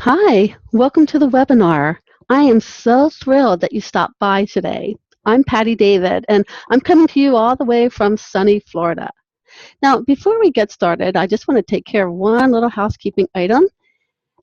Hi, welcome to the webinar. I am so thrilled that you stopped by today. I'm Patty David, and I'm coming to you all the way from sunny Florida. Now, before we get started, I just want to take care of one little housekeeping item,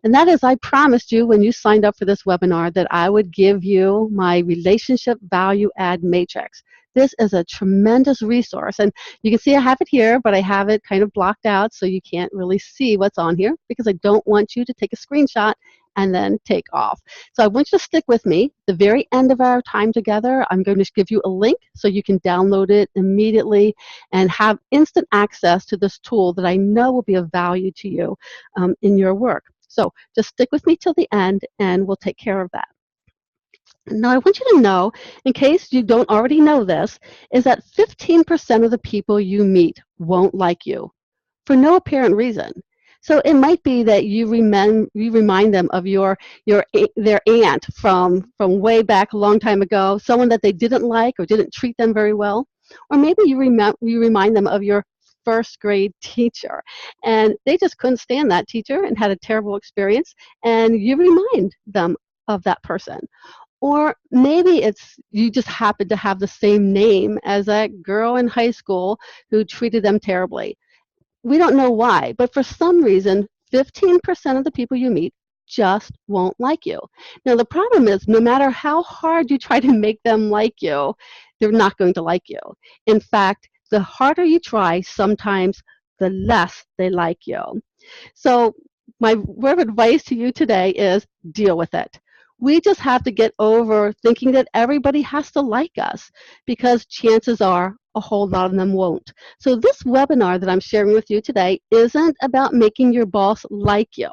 and that is I promised you when you signed up for this webinar that I would give you my relationship value add matrix. This is a tremendous resource, and you can see I have it here, but I have it kind of blocked out so you can't really see what's on here because I don't want you to take a screenshot and then take off. So I want you to stick with me. The very end of our time together, I'm going to give you a link so you can download it immediately and have instant access to this tool that I know will be of value to you in your work. So just stick with me till the end and we'll take care of that. Now I want you to know, in case you don't already know this, is that 15% of the people you meet won't like you for no apparent reason. So it might be that you remind them of their aunt from way back a long time ago, someone that they didn't like or didn't treat them very well. Or maybe you remind them of your first grade teacher, and they just couldn't stand that teacher and had a terrible experience, and you remind them of that person. Or maybe it's you just happen to have the same name as that girl in high school who treated them terribly. We don't know why, but for some reason, 15% of the people you meet just won't like you. Now, the problem is no matter how hard you try to make them like you, they're not going to like you. In fact, the harder you try, sometimes the less they like you. So my word of advice to you today is deal with it. We just have to get over thinking that everybody has to like us because chances are a whole lot of them won't. So this webinar that I'm sharing with you today isn't about making your boss like you,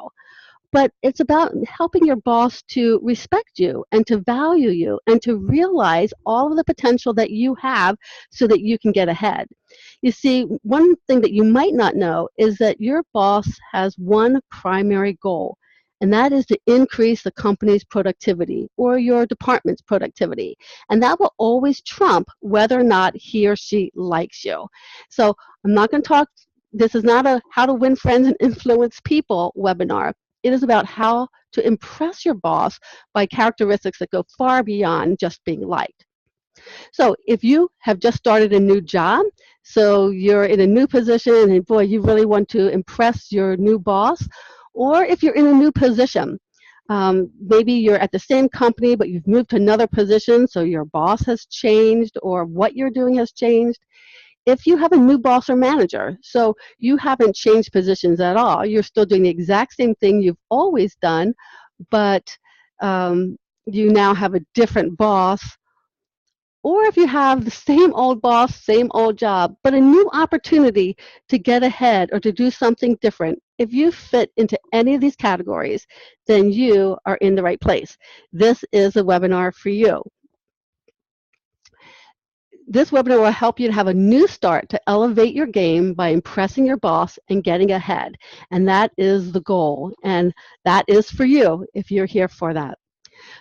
but it's about helping your boss to respect you and to value you and to realize all of the potential that you have so that you can get ahead. You see, one thing that you might not know is that your boss has one primary goal, and that is to increase the company's productivity or your department's productivity. And that will always trump whether or not he or she likes you. So I'm not going to talk, this is not a how to win friends and influence people webinar. It is about how to impress your boss by characteristics that go far beyond just being liked. So if you have just started a new job, so you're in a new position and boy, you really want to impress your new boss, or if you're in a new position, maybe you're at the same company but you've moved to another position, so your boss has changed or what you're doing has changed. If you have a new boss or manager, so you haven't changed positions at all, you're still doing the exact same thing you've always done, but you now have a different boss, or if you have the same old boss, same old job, but a new opportunity to get ahead or to do something different, if you fit into any of these categories, then you are in the right place. This is a webinar for you. This webinar will help you to have a new start to elevate your game by impressing your boss and getting ahead. And that is the goal. And that is for you if you're here for that.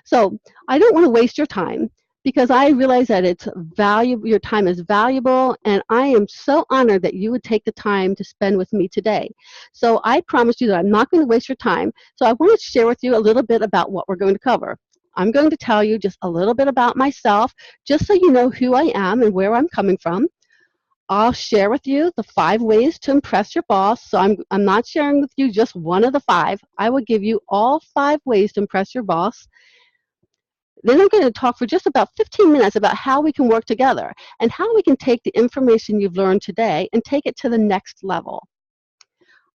So I don't want to waste your time because I realize that it's valuable, your time is valuable, and I am so honored that you would take the time to spend with me today. So I promise you that I'm not going to waste your time. So I want to share with you a little bit about what we're going to cover. I'm going to tell you just a little bit about myself, just so you know who I am and where I'm coming from. I'll share with you the 5 ways to impress your boss. So I'm not sharing with you just one of the 5. I will give you all 5 ways to impress your boss. Then I'm going to talk for just about 15 minutes about how we can work together and how we can take the information you've learned today and take it to the next level.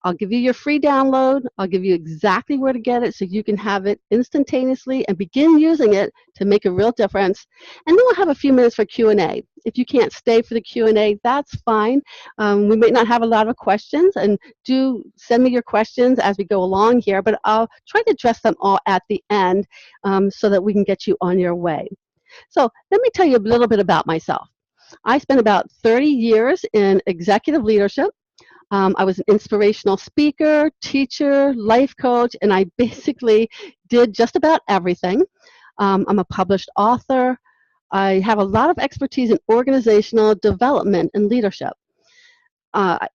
I'll give you your free download. I'll give you exactly where to get it so you can have it instantaneously and begin using it to make a real difference. And then we'll have a few minutes for Q&A. If you can't stay for the Q&A, that's fine. We may not have a lot of questions, and do send me your questions as we go along here, but I'll try to address them all at the end so that we can get you on your way. So let me tell you a little bit about myself. I spent about 30 years in executive leadership. I was an inspirational speaker, teacher, life coach, and I basically did just about everything. I'm a published author. I have a lot of expertise in organizational development and leadership. have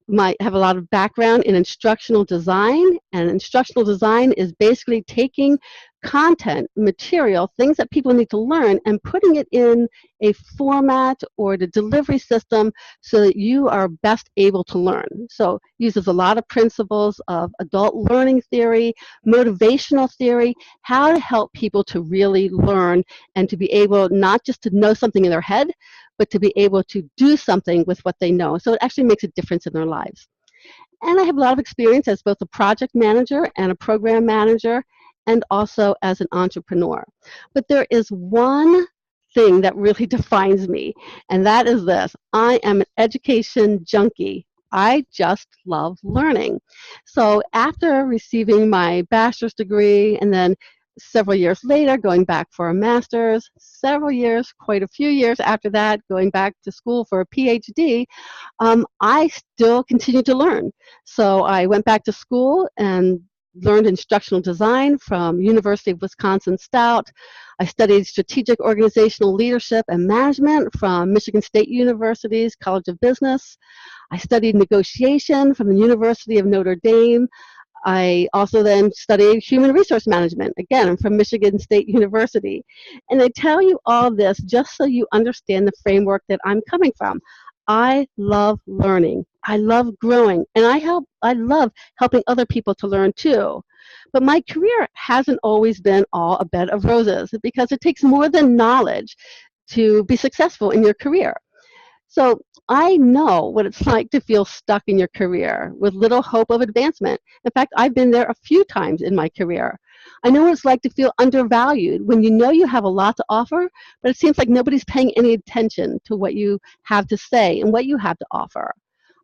a lot of background in instructional design, and instructional design is basically taking content, material, things that people need to learn, and putting it in a format or the delivery system so that you are best able to learn. So uses a lot of principles of adult learning theory, motivational theory, how to help people to really learn and to be able not just to know something in their head, but to be able to do something with what they know. So it actually makes a difference in their lives. And I have a lot of experience as both a project manager and a program manager, and also as an entrepreneur. But there is one thing that really defines me, and that is this: I am an education junkie. I just love learning. So after receiving my bachelor's degree and then several years later going back for a master's, several years, quite a few years after that, going back to school for a PhD, I still continue to learn. So I went back to school and learned instructional design from University of Wisconsin-Stout. I studied strategic organizational leadership and management from Michigan State University's College of Business. I studied negotiation from the University of Notre Dame. I also then studied human resource management, again, from Michigan State University. And I tell you all this just so you understand the framework that I'm coming from. I love learning. I love growing. And I love helping other people to learn too. But my career hasn't always been all a bed of roses because it takes more than knowledge to be successful in your career. So I know what it's like to feel stuck in your career with little hope of advancement. In fact, I've been there a few times in my career. I know what it's like to feel undervalued when you know you have a lot to offer, but it seems like nobody's paying any attention to what you have to say and what you have to offer.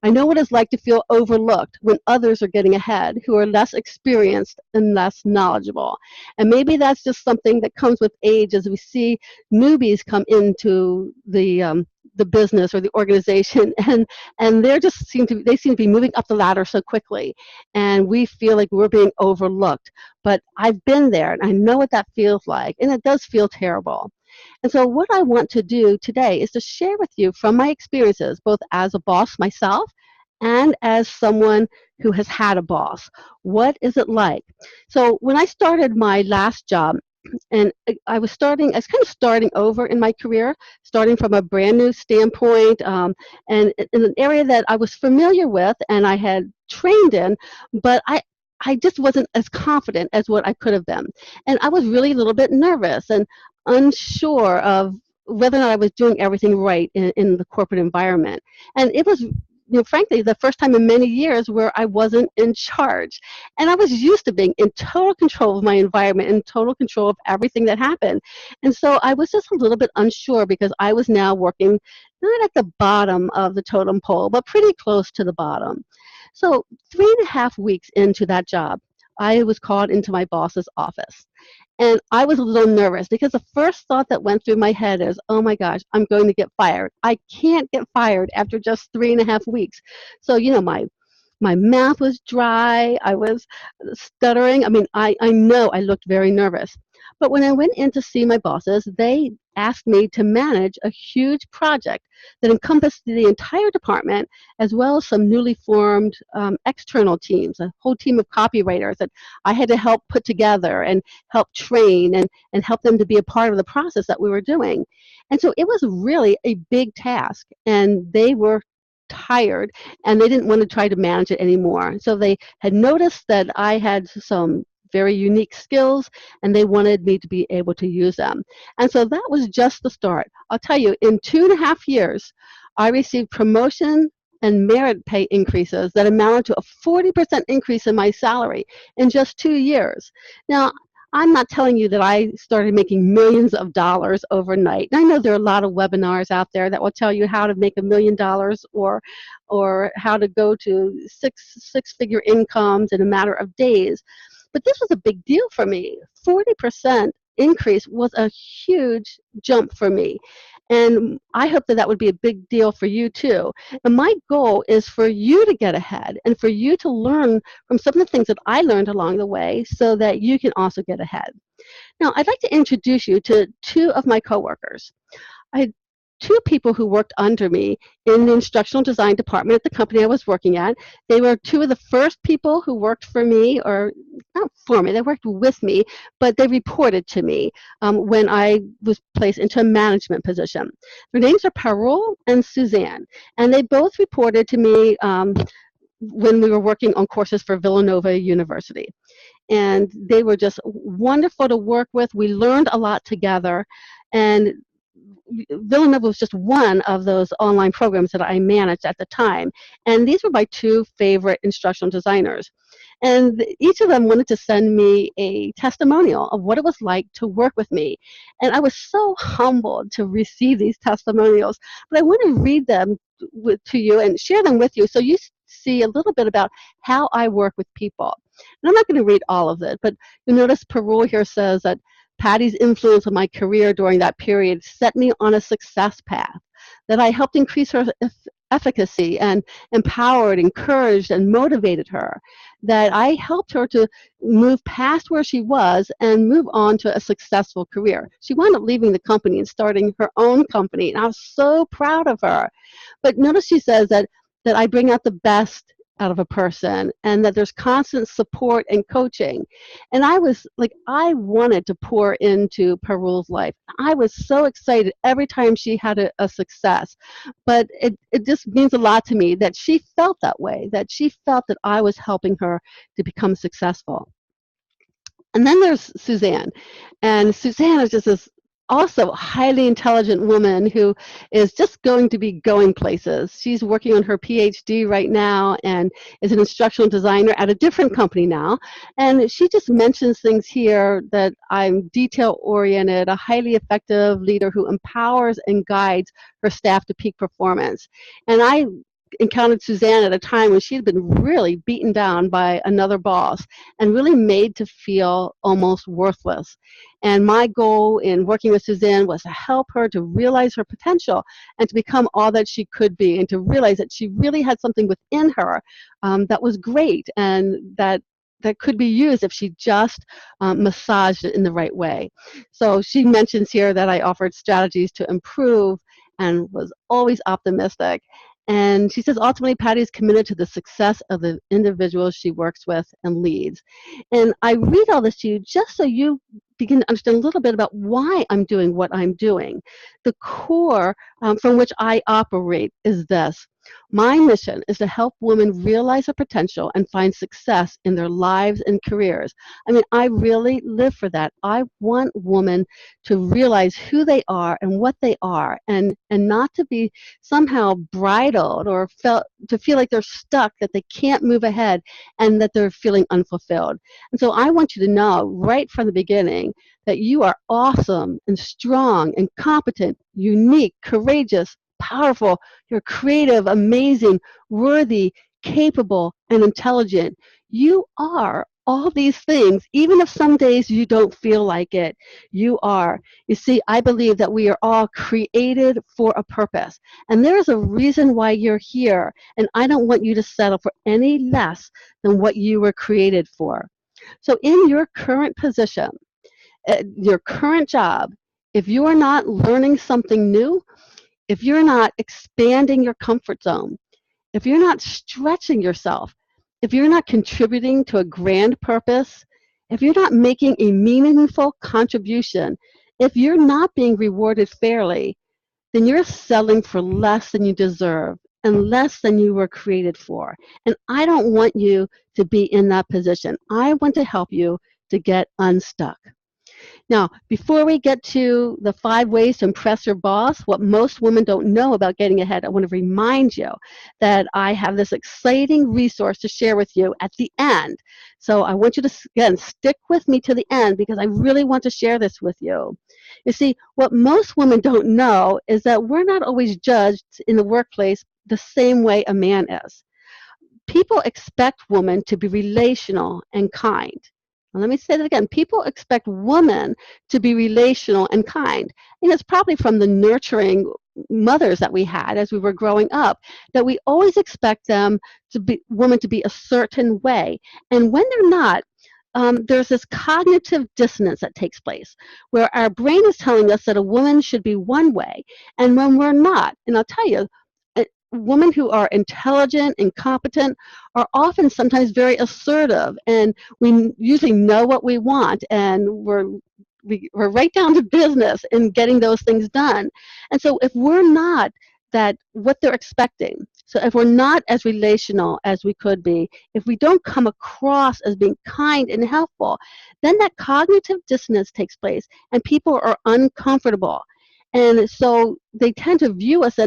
I know what it's like to feel overlooked when others are getting ahead who are less experienced and less knowledgeable. And maybe that's just something that comes with age as we see newbies come into the business or the organization, and they seem to be moving up the ladder so quickly, and we feel like we're being overlooked. But I've been there and I know what that feels like, and it does feel terrible. And so what I want to do today is to share with you from my experiences, both as a boss myself and as someone who has had a boss. What is it like? So when I started my last job, and I was kind of starting over in my career, starting from a brand new standpoint, and in an area that I was familiar with and I had trained in, but I just wasn't as confident as what I could have been. And I was really a little bit nervous and unsure of whether or not I was doing everything right in the corporate environment. And it was, frankly, the first time in many years where I wasn't in charge. And I was used to being in total control of my environment, in total control of everything that happened. And so I was just a little bit unsure because I was now working not at the bottom of the totem pole, but pretty close to the bottom. So 3.5 weeks into that job, I was called into my boss's office. And I was a little nervous because the first thought that went through my head is, oh my gosh, I'm going to get fired. I can't get fired after just 3.5 weeks. So, my mouth was dry. I was stuttering. I mean, I know I looked very nervous. But when I went in to see my bosses, they asked me to manage a huge project that encompassed the entire department, as well as some newly formed external teams, a whole team of copywriters that I had to help put together and help train and help them to be a part of the process that we were doing. And so it was really a big task, and they were tired and they didn't want to try to manage it anymore. So they had noticed that I had some very unique skills and they wanted me to be able to use them. And so that was just the start. I'll tell you, in 2.5 years, I received promotion and merit pay increases that amounted to a 40% increase in my salary in just 2 years. Now, I'm not telling you that I started making millions of dollars overnight. And I know there are a lot of webinars out there that will tell you how to make $1 million or how to go to six-figure incomes in a matter of days. But this was a big deal for me. 40% increase was a huge jump for me. And I hope that that would be a big deal for you too. And my goal is for you to get ahead and for you to learn from some of the things that I learned along the way so that you can also get ahead. Now, I'd like to introduce you to two of my coworkers. I had two people who worked under me in the instructional design department at the company I was working at. They were two of the first people who worked for me, or not for me, they worked with me, but they reported to me when I was placed into a management position. Their names are Parul and Suzanne, and they both reported to me when we were working on courses for Villanova University. And they were just wonderful to work with. We learned a lot together, and Villanova was just one of those online programs that I managed at the time. And these were my two favorite instructional designers. And each of them wanted to send me a testimonial of what it was like to work with me. And I was so humbled to receive these testimonials. But I want to read them to you and share them with you so you see a little bit about how I work with people. And I'm not going to read all of it, but you'll notice Parul here says that Patty's influence on my career during that period set me on a success path, that I helped increase her efficacy and empowered, encouraged, and motivated her, that I helped her to move past where she was and move on to a successful career. She wound up leaving the company and starting her own company, and I was so proud of her. But notice she says that I bring out the best out of a person and that there's constant support and coaching. And I was like, I wanted to pour into Parul's life. I was so excited every time she had a success. But it just means a lot to me that she felt that way, that she felt that I was helping her to become successful. And then there's Suzanne. And Suzanne is just this also highly intelligent woman who is just going to be going places. She's working on her PhD right now and is an instructional designer at a different company now. And she just mentions things here that I'm detail-oriented, a highly effective leader who empowers and guides her staff to peak performance. And I encountered Suzanne at a time when she had been really beaten down by another boss and really made to feel almost worthless. And my goal in working with Suzanne was to help her to realize her potential and to become all that she could be, and to realize that she really had something within her that was great and that could be used if she just massaged it in the right way. So she mentions here that I offered strategies to improve and was always optimistic. And she says, ultimately, Patty is committed to the success of the individuals she works with and leads. And I read all this to you just so you begin to understand a little bit about why I'm doing what I'm doing. The core from which I operate is this. My mission is to help women realize their potential and find success in their lives and careers. I mean, I really live for that. I want women to realize who they are and what they are, and not to be somehow bridled or to feel like they're stuck, that they can't move ahead, and that they're feeling unfulfilled. And so I want you to know right from the beginning that you are awesome and strong and competent, unique, courageous, powerful, you're creative, amazing, worthy, capable, and intelligent. You are all these things, even if some days you don't feel like it. You are. You see, I believe that we are all created for a purpose, and there is a reason why you're here, and I don't want you to settle for any less than what you were created for. So in your current position, your current job, if you are not learning something new, if you're not expanding your comfort zone, if you're not stretching yourself, if you're not contributing to a grand purpose, if you're not making a meaningful contribution, if you're not being rewarded fairly, then you're settling for less than you deserve and less than you were created for. And I don't want you to be in that position. I want to help you to get unstuck. Now, before we get to the 5 ways to impress your boss, what most women don't know about getting ahead, I want to remind you that I have this exciting resource to share with you at the end. So I want you to, again, stick with me to the end because I really want to share this with you. You see, what most women don't know is that we're not always judged in the workplace the same way a man is. People expect women to be relational and kind. Now, let me say that again. People expect women to be relational and kind. And it's probably from the nurturing mothers that we had as we were growing up, that we always expect them to be, women to be a certain way. And when they're not, there's this cognitive dissonance that takes place where our brain is telling us that a woman should be one way, and when we're not, and I'll tell you, women who are intelligent and competent are often sometimes very assertive, and we usually know what we want, and we're right down to business in getting those things done. And so if we're not that what they're expecting, so if we're not as relational as we could be, if we don't come across as being kind and helpful, then that cognitive dissonance takes place and people are uncomfortable. And so they tend to view us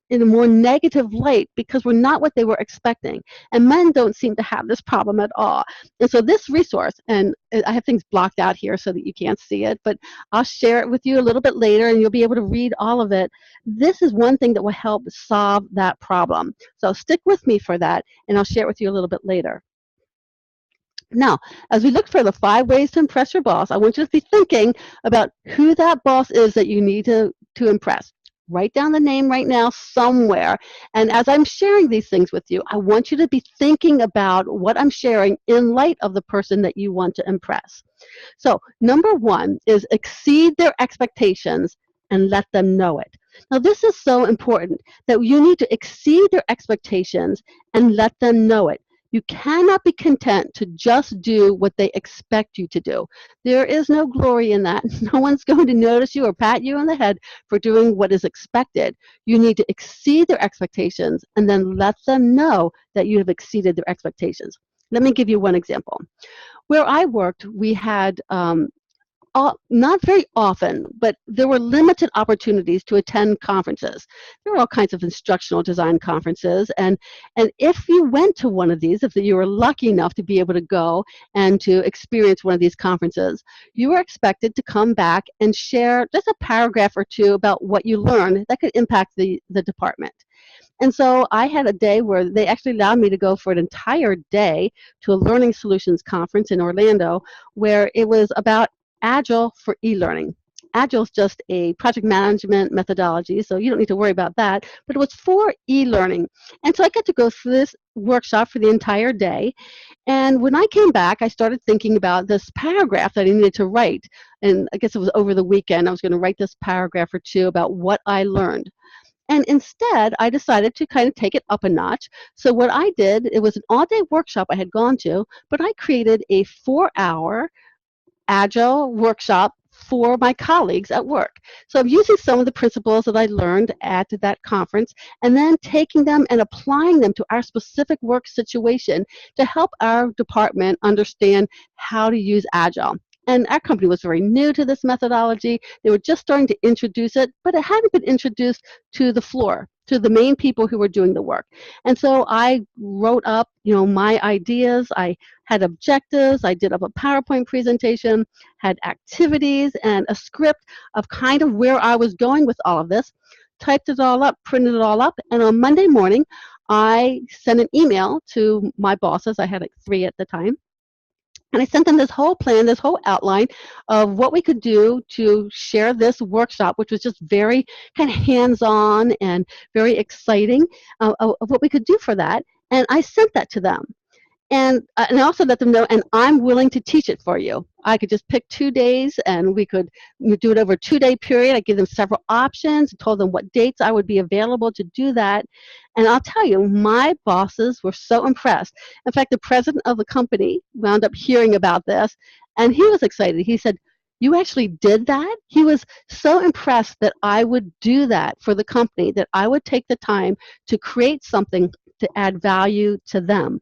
in a more negative light because we're not what they were expecting. And men don't seem to have this problem at all. And so this resource, and I have things blocked out here so that you can't see it, but I'll share it with you a little bit later and you'll be able to read all of it. This is one thing that will help solve that problem. So stick with me for that, and I'll share it with you a little bit later. Now, as we look for the 5 ways to impress your boss, I want you to be thinking about who that boss is that you need to impress. Write down the name right now somewhere. And as I'm sharing these things with you, I want you to be thinking about what I'm sharing in light of the person that you want to impress. So, number 1 is exceed their expectations and let them know it. Now, this is so important that you need to exceed their expectations and let them know it. You cannot be content to just do what they expect you to do. There is no glory in that. No one's going to notice you or pat you on the head for doing what is expected. You need to exceed their expectations and then let them know that you have exceeded their expectations. Let me give you one example. Where I worked, we had not very often, but there were limited opportunities to attend conferences. There were all kinds of instructional design conferences, and if you went to one of these, if you were lucky enough to be able to go and to experience one of these conferences, you were expected to come back and share just a paragraph or two about what you learned that could impact the department. And so I had a day where they actually allowed me to go for an entire day to a Learning Solutions conference in Orlando, where it was about Agile for e-learning. Agile is just a project management methodology, so you don't need to worry about that, but it was for e-learning. And so I got to go through this workshop for the entire day, and when I came back, I started thinking about this paragraph that I needed to write, and I guess it was over the weekend. I was going to write this paragraph or two about what I learned. And instead, I decided to kind of take it up a notch. So what I did, it was an all-day workshop I had gone to, but I created a 4-hour Agile workshop for my colleagues at work. So I'm using some of the principles that I learned at that conference and then taking them and applying them to our specific work situation to help our department understand how to use Agile. And our company was very new to this methodology. They were just starting to introduce it, but it hadn't been introduced to the floor, to the main people who were doing the work. And so I wrote up, my ideas. I had objectives. I did up a PowerPoint presentation, had activities, and a script of kind of where I was going with all of this. Typed it all up, printed it all up, and on Monday morning, I sent an email to my bosses. I had like 3 at the time. And I sent them this whole plan, this whole outline of what we could do to share this workshop, which was just very kind of hands-on and very exciting of what we could do for that. And I sent that to them. And I also let them know, and I'm willing to teach it for you. I could just pick 2 days, and we could do it over a 2-day period. I give them several options, told them what dates I would be available to do that. And I'll tell you, my bosses were so impressed. In fact, the president of the company wound up hearing about this, and he was excited. He said, "You actually did that?" He was so impressed that I would do that for the company, that I would take the time to create something to add value to them.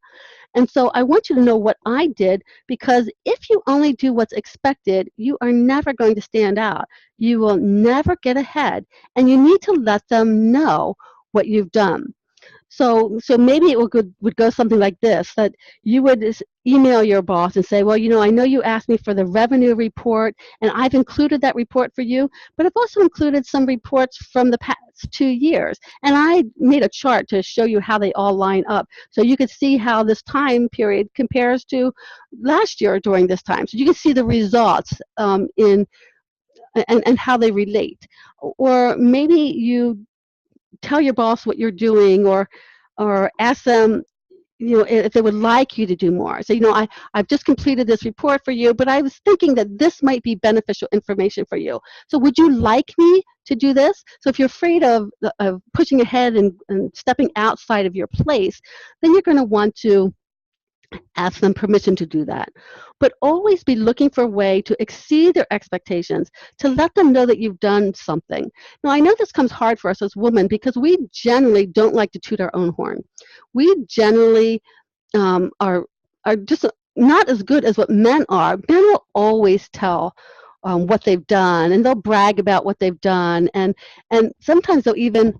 And so I want you to know what I did, because if you only do what's expected, you are never going to stand out. You will never get ahead, and you need to let them know what you've done. So maybe it would go something like this, that you would email your boss and say, well, I know you asked me for the revenue report, and I've included that report for you, but I've also included some reports from the past 2 years. And I made a chart to show you how they all line up, so you could see how this time period compares to last year during this time. So you can see the results and how they relate. Or maybe you tell your boss what you're doing, or ask them, if they would like you to do more. So, I've just completed this report for you, but I was thinking that this might be beneficial information for you. So would you like me to do this? So if you're afraid of pushing ahead and stepping outside of your place, then you're going to want to ask them permission to do that. But always be looking for a way to exceed their expectations, to let them know that you've done something. Now, I know this comes hard for us as women because we generally don't like to toot our own horn. We generally are just not as good as what men are. Men will always tell what they've done, and they'll brag about what they've done, and sometimes they'll even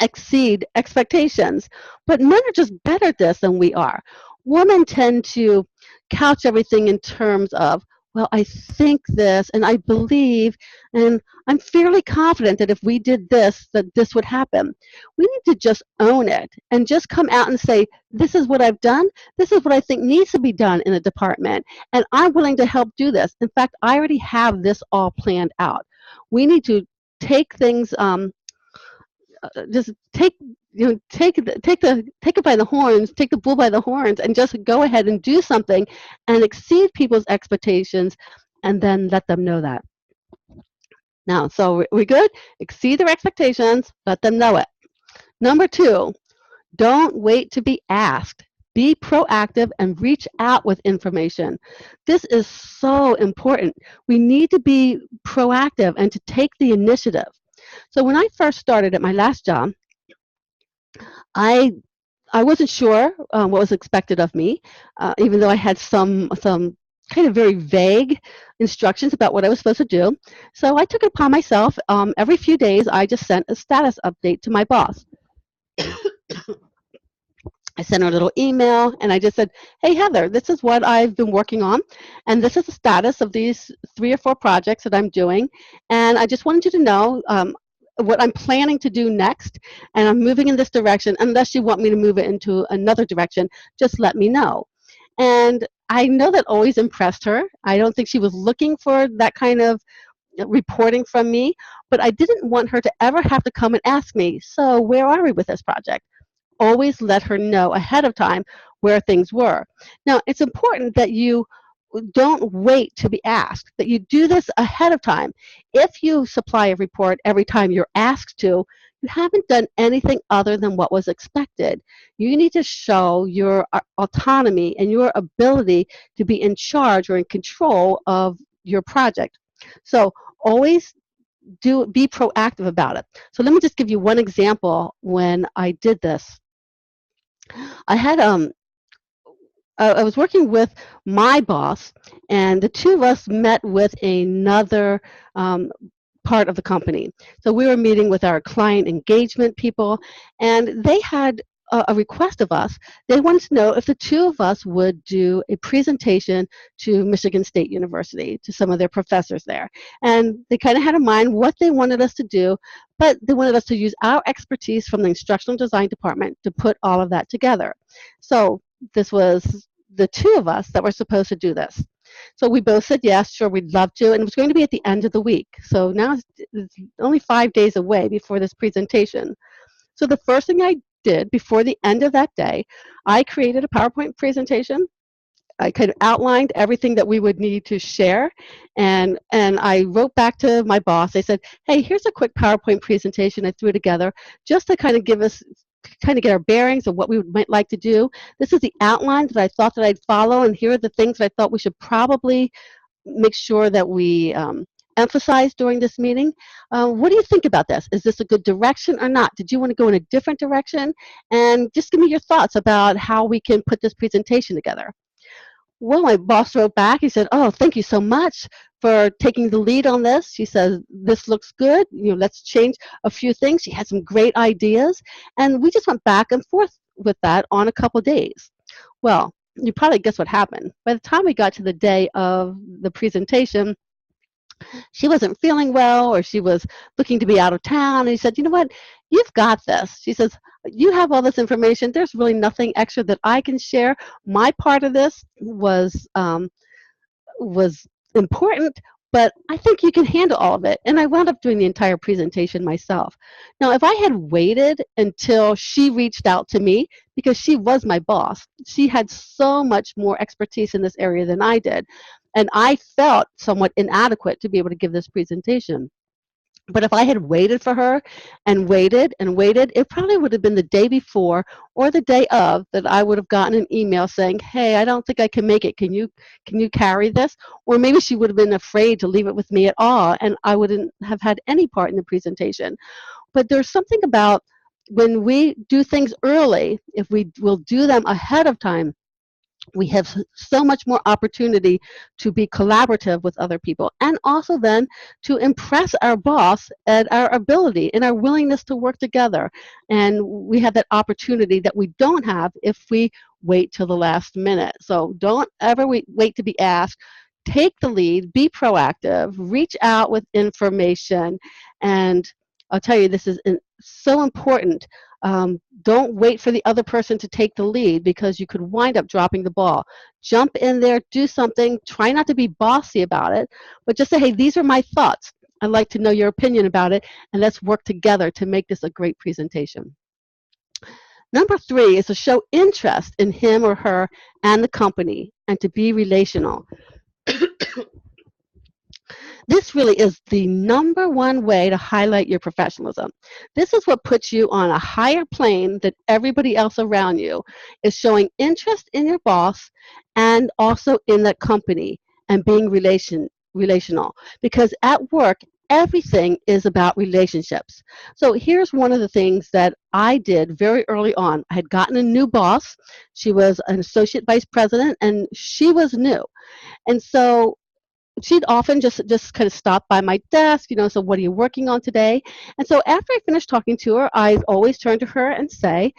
exceed expectations. But men are just better at this than we are. Women tend to couch everything in terms of, well, I think this and I believe and I'm fairly confident that if we did this, that this would happen. We need to just own it and just come out and say, this is what I've done. This is what I think needs to be done in a department. And I'm willing to help do this. In fact, I already have this all planned out. We need to take things just take it by the horns, take the bull by the horns, and just go ahead and do something and exceed people's expectations, and then let them know that. Now, so we good? Exceed their expectations, let them know it. Number 2, don't wait to be asked. Be proactive and reach out with information. This is so important. We need to be proactive and to take the initiative. So when I first started at my last job, I I wasn't sure what was expected of me, even though I had some kind of very vague instructions about what I was supposed to do. So I took it upon myself. Every few days, I just sent a status update to my boss. I sent her a little email and I just said, hey, Heather, this is what I've been working on. And this is the status of these 3 or 4 projects that I'm doing. And I just wanted you to know what I'm planning to do next. And I'm moving in this direction. Unless you want me to move it into another direction, just let me know. And I know that always impressed her. I don't think she was looking for that kind of reporting from me, but I didn't want her to ever have to come and ask me, so where are we with this project? Always let her know ahead of time where things were. Now, it's important that you don't wait to be asked, that you do this ahead of time. If you supply a report every time you're asked to, you haven't done anything other than what was expected. You need to show your autonomy and your ability to be in charge or in control of your project. So always be proactive about it. So let me just give you one example when I did this. I had I was working with my boss, and the two of us met with another part of the company. So we were meeting with our client engagement people, and they had a request of us. They wanted to know if the two of us would do a presentation to Michigan State University, to some of their professors there. And they kind of had in mind what they wanted us to do, but they wanted us to use our expertise from the instructional design department to put all of that together. So this was the two of us that were supposed to do this. So we both said yes, sure, we'd love to, and it was going to be at the end of the week. So now it's only 5 days away before this presentation. So the first thing I did before the end of that day, I created a PowerPoint presentation. I kind of outlined everything that we would need to share, and I wrote back to my boss. I said, hey, here's a quick PowerPoint presentation I threw together just to kind of get our bearings of what we might like to do. This is the outline that I thought that I'd follow, and here are the things that I thought we should probably make sure that we emphasize during this meeting. What do you think about this? Is this a good direction or not? Did you want to go in a different direction? And just give me your thoughts about how we can put this presentation together. Well, my boss wrote back. He said, oh, thank you so much for taking the lead on this. She says, this looks good. Let's change a few things. She had some great ideas. And we just went back and forth with that on a couple days. Well, you probably guess what happened. By the time we got to the day of the presentation, she wasn't feeling well, or she was looking to be out of town. And he said, you know what, you've got this. She says, you have all this information. There's really nothing extra that I can share. My part of this was important, but I think you can handle all of it. And I wound up doing the entire presentation myself. Now, if I had waited until she reached out to me, because she was my boss, she had so much more expertise in this area than I did. And I felt somewhat inadequate to be able to give this presentation. But if I had waited for her and waited, it probably would have been the day before or the day of that I would have gotten an email saying, "Hey, I don't think I can make it. Can you carry this?" Or maybe she would have been afraid to leave it with me at all, and I wouldn't have had any part in the presentation. But there's something about when we do things early, if we will do them ahead of time, we have so much more opportunity to be collaborative with other people, and also then to impress our boss at our ability and our willingness to work together. And we have that opportunity that we don't have if we wait till the last minute. So don't ever wait to be asked. Take the lead, be proactive, reach out with information, and I'll tell you, this is so important. Don't wait for the other person to take the lead, because you could wind up dropping the ball. Jump in there, do something, try not to be bossy about it, but just say, hey, these are my thoughts. I'd like to know your opinion about it, and let's work together to make this a great presentation. Number 3 is to show interest in him or her and the company, and to be relational. This really is the number one way to highlight your professionalism. This is what puts you on a higher plane than everybody else around you, is showing interest in your boss and also in that company, and being relational. Because at work, everything is about relationships. So here's one of the things that I did very early on. I had gotten a new boss. She was an associate vice president, and she was new. And so she'd often just kind of stop by my desk, so what are you working on today? And so after I finished talking to her, I'd always turn to her and say,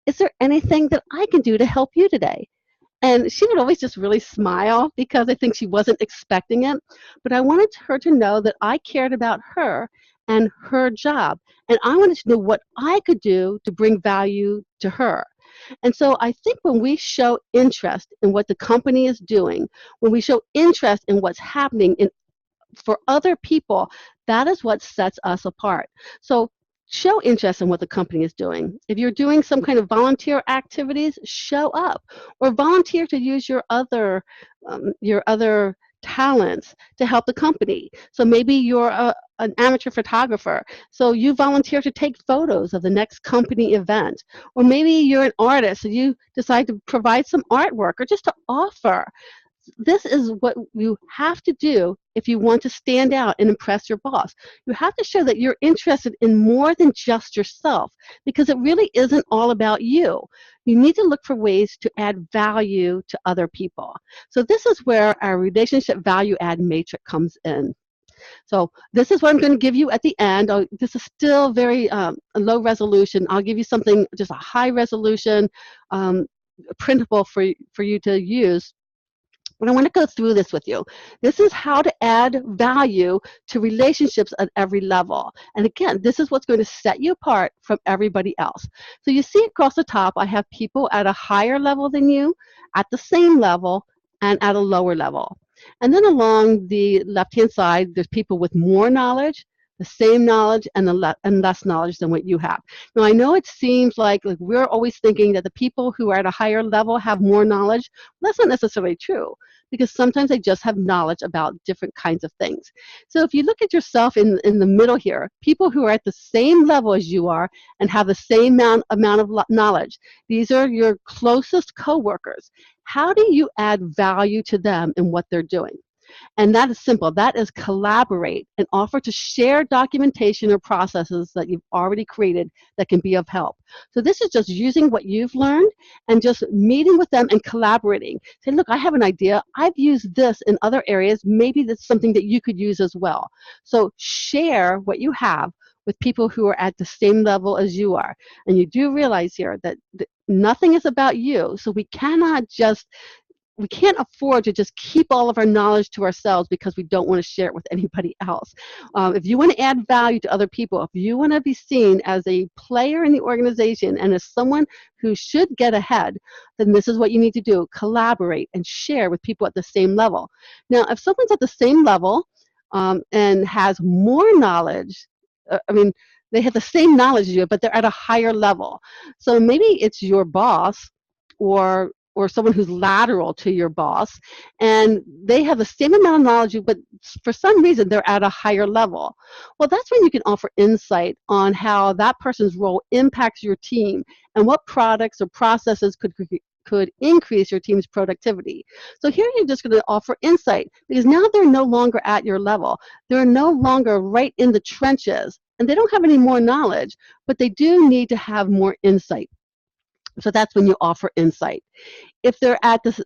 is there anything that I can do to help you today? And she would always just really smile, because I think she wasn't expecting it. But I wanted her to know that I cared about her and her job. And I wanted to know what I could do to bring value to her. And so I think when we show interest in what the company is doing, when we show interest in what's happening for other people, that is what sets us apart. So show interest in what the company is doing. If you're doing some kind of volunteer activities, show up, or volunteer to use your other talents to help the company. So maybe you're an amateur photographer, so you volunteer to take photos of the next company event. Or maybe you're an artist, so you decide to provide some artwork or just to offer. This is what you have to do if you want to stand out and impress your boss. You have to show that you're interested in more than just yourself, because it really isn't all about you. You need to look for ways to add value to other people. So this is where our relationship value add matrix comes in. So this is what I'm going to give you at the end. This is still very low resolution. I'll give you something, just a high resolution printable for you to use. But I want to go through this with you. This is how to add value to relationships at every level. And again, this is what's going to set you apart from everybody else. So you see across the top, I have people at a higher level than you, at the same level, and at a lower level. And then along the left-hand side, there's people with more knowledge, the same knowledge, and less knowledge than what you have. Now, I know it seems like we're always thinking that the people who are at a higher level have more knowledge. That's not necessarily true, because sometimes they just have knowledge about different kinds of things. So if you look at yourself in the middle here, people who are at the same level as you are and have the same amount of knowledge, these are your closest coworkers. How do you add value to them in what they're doing? And that is simple. That is collaborate and offer to share documentation or processes that you've already created that can be of help. So this is just using what you've learned and just meeting with them and collaborating. Say, look, I have an idea. I've used this in other areas. Maybe that's something that you could use as well. So share what you have with people who are at the same level as you are. And you do realize here that nothing is about you. So we can't afford to just keep all of our knowledge to ourselves because we don't want to share it with anybody else. If you want to add value to other people, if you want to be seen as a player in the organization and as someone who should get ahead, then this is what you need to do. Collaborate and share with people at the same level. Now, if someone's at the same level, and has more knowledge. I mean, they have the same knowledge as you, but they're at a higher level. So maybe it's your boss or someone who's lateral to your boss, and they have the same amount of knowledge, but for some reason they're at a higher level. Well, that's when you can offer insight on how that person's role impacts your team and what products or processes could increase your team's productivity. So here you're just going to offer insight because now they're no longer at your level. They're no longer right in the trenches and they don't have any more knowledge, but they do need to have more insight. So that's when you offer insight. If they're at the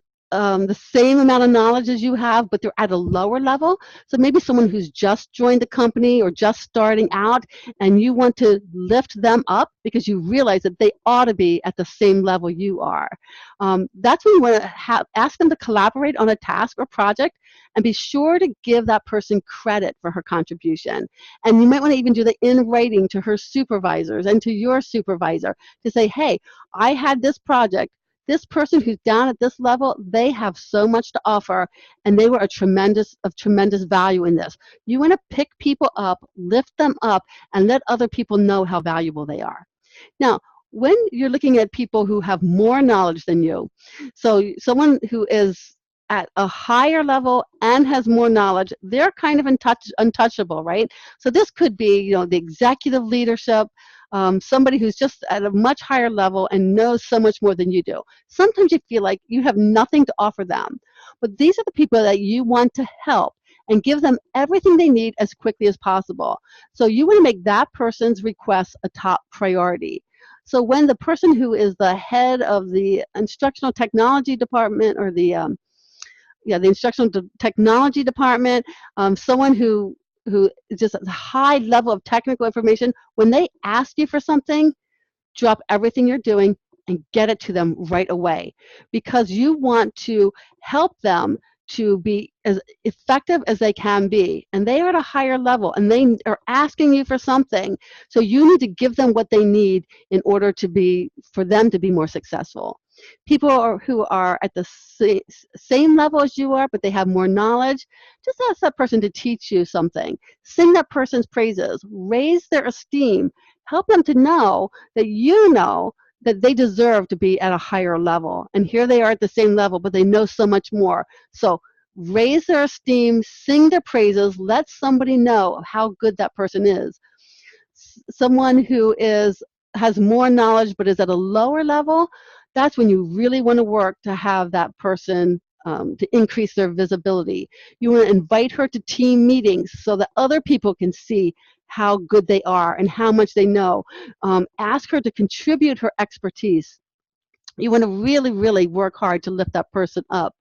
same amount of knowledge as you have, but they're at a lower level, so maybe someone who's just joined the company or just starting out, and you want to lift them up because you realize that they ought to be at the same level you are. That's when you want to ask them to collaborate on a task or project, and be sure to give that person credit for her contribution. And you might want to even do that in writing to her supervisors and to your supervisor to say, hey, I had this project. This person who's down at this level, they have so much to offer, and they were of tremendous value in this. You want to pick people up, lift them up, and let other people know how valuable they are. Now, when you're looking at people who have more knowledge than you, so someone who is at a higher level and has more knowledge, they're kind of untouchable, right? So this could be, the executive leadership, somebody who's just at a much higher level and knows so much more than you do. Sometimes you feel like you have nothing to offer them, but these are the people that you want to help and give them everything they need as quickly as possible. So you want to make that person's request a top priority. So when the person who is the head of the instructional technology department or the instructional technology department, someone who is just at a high level of technical information, when they ask you for something, drop everything you're doing and get it to them right away, because you want to help them to be as effective as they can be. And they are at a higher level and they are asking you for something. So you need to give them what they need in order for them to be more successful. People who are at the same level as you are, but they have more knowledge, just ask that person to teach you something. Sing that person's praises. Raise their esteem. Help them to know that you know that they deserve to be at a higher level. And here they are at the same level, but they know so much more. So raise their esteem, sing their praises, let somebody know how good that person is. Someone who has more knowledge but is at a lower level, that's when you really want to work to have that person to increase their visibility. You want to invite her to team meetings so that other people can see how good they are and how much they know. Ask her to contribute her expertise. You want to really, really work hard to lift that person up.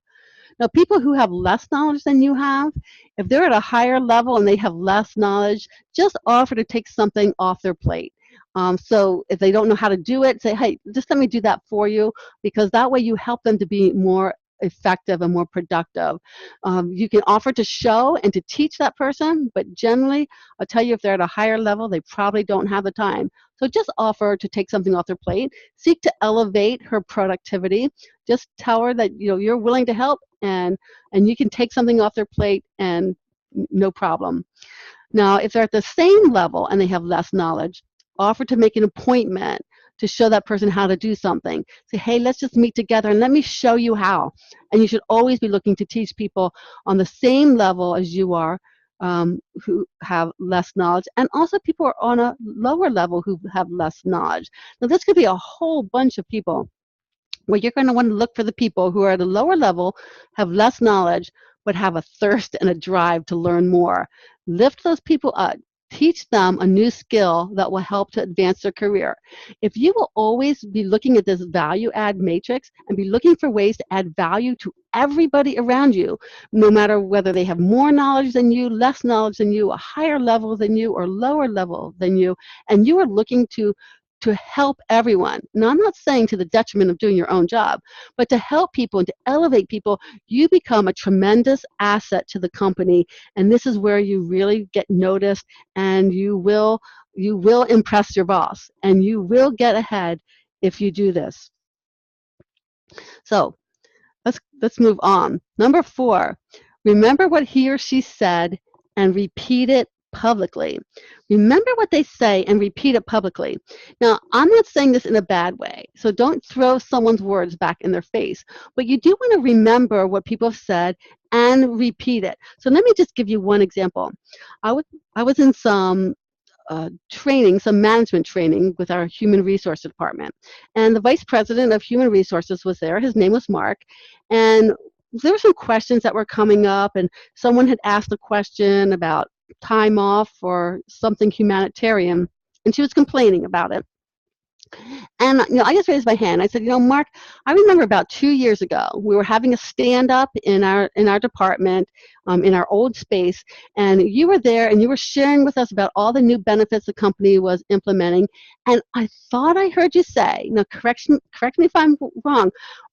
Now, people who have less knowledge than you have, if they're at a higher level and they have less knowledge, just offer to take something off their plate. So if they don't know how to do it, say, hey, just let me do that for you, because that way you help them to be more effective and more productive. You can offer to show and to teach that person, but generally, I'll tell you, if they're at a higher level, they probably don't have the time. So just offer to take something off their plate. Seek to elevate her productivity. Just tell her that you're willing to help, and you can take something off their plate, and no problem. Now, if they're at the same level and they have less knowledge, offer to make an appointment to show that person how to do something. Say, hey, let's just meet together and let me show you how. And you should always be looking to teach people on the same level as you are, who have less knowledge, and also people are on a lower level who have less knowledge. Now, this could be a whole bunch of people where you're going to want to look for the people who are at a lower level, have less knowledge, but have a thirst and a drive to learn more. Lift those people up. Teach them a new skill that will help to advance their career. If you will always be looking at this value add matrix and be looking for ways to add value to everybody around you, no matter whether they have more knowledge than you, less knowledge than you, a higher level than you, or lower level than you, and you are looking to help everyone. Now, I'm not saying to the detriment of doing your own job, but to help people and to elevate people, you become a tremendous asset to the company, and this is where you really get noticed, and you will impress your boss, and you will get ahead if you do this. So let's move on. Number 4, remember what he or she said and repeat it publicly. Remember what they say and repeat it publicly. Now, I'm not saying this in a bad way, so don't throw someone's words back in their face, but you do want to remember what people have said and repeat it. So let me just give you one example. I was in some training, some management training with our human resource department. And the vice president of human resources was there. His name was Mark. And there were some questions that were coming up, and someone had asked a question about time off or something humanitarian, and she was complaining about it. And I just raised my hand. I said, Mark, I remember about 2 years ago, we were having a stand-up in our department, in our old space, and you were there and you were sharing with us about all the new benefits the company was implementing. And I thought I heard you say, now correct me if I'm wrong,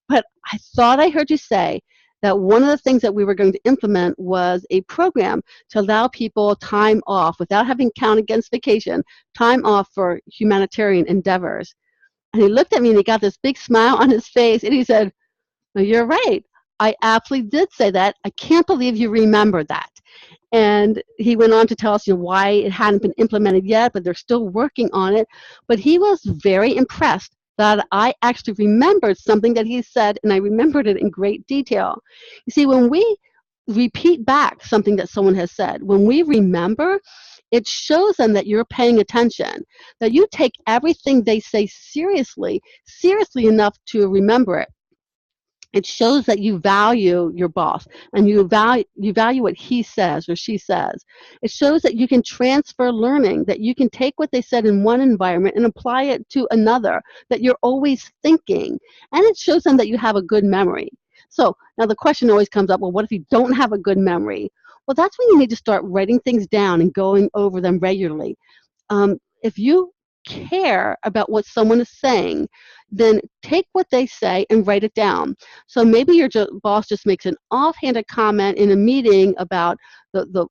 but I thought I heard you say that one of the things that we were going to implement was a program to allow people time off without having to count against vacation, time off for humanitarian endeavors. And he looked at me and he got this big smile on his face and he said, well, you're right. I absolutely did say that. I can't believe you remember that. And he went on to tell us why it hadn't been implemented yet, but they're still working on it. But he was very impressed that I actually remembered something that he said, and I remembered it in great detail. You see, when we repeat back something that someone has said, when we remember, it shows them that you're paying attention, that you take everything they say seriously enough to remember it. It shows that you value your boss and you value what he says or she says. It shows that you can transfer learning, that you can take what they said in one environment and apply it to another, that you're always thinking. And it shows them that you have a good memory. So now the question always comes up, well, what if you don't have a good memory? Well, that's when you need to start writing things down and going over them regularly. If you care about what someone is saying, then take what they say and write it down. So maybe your boss just makes an offhanded comment in a meeting about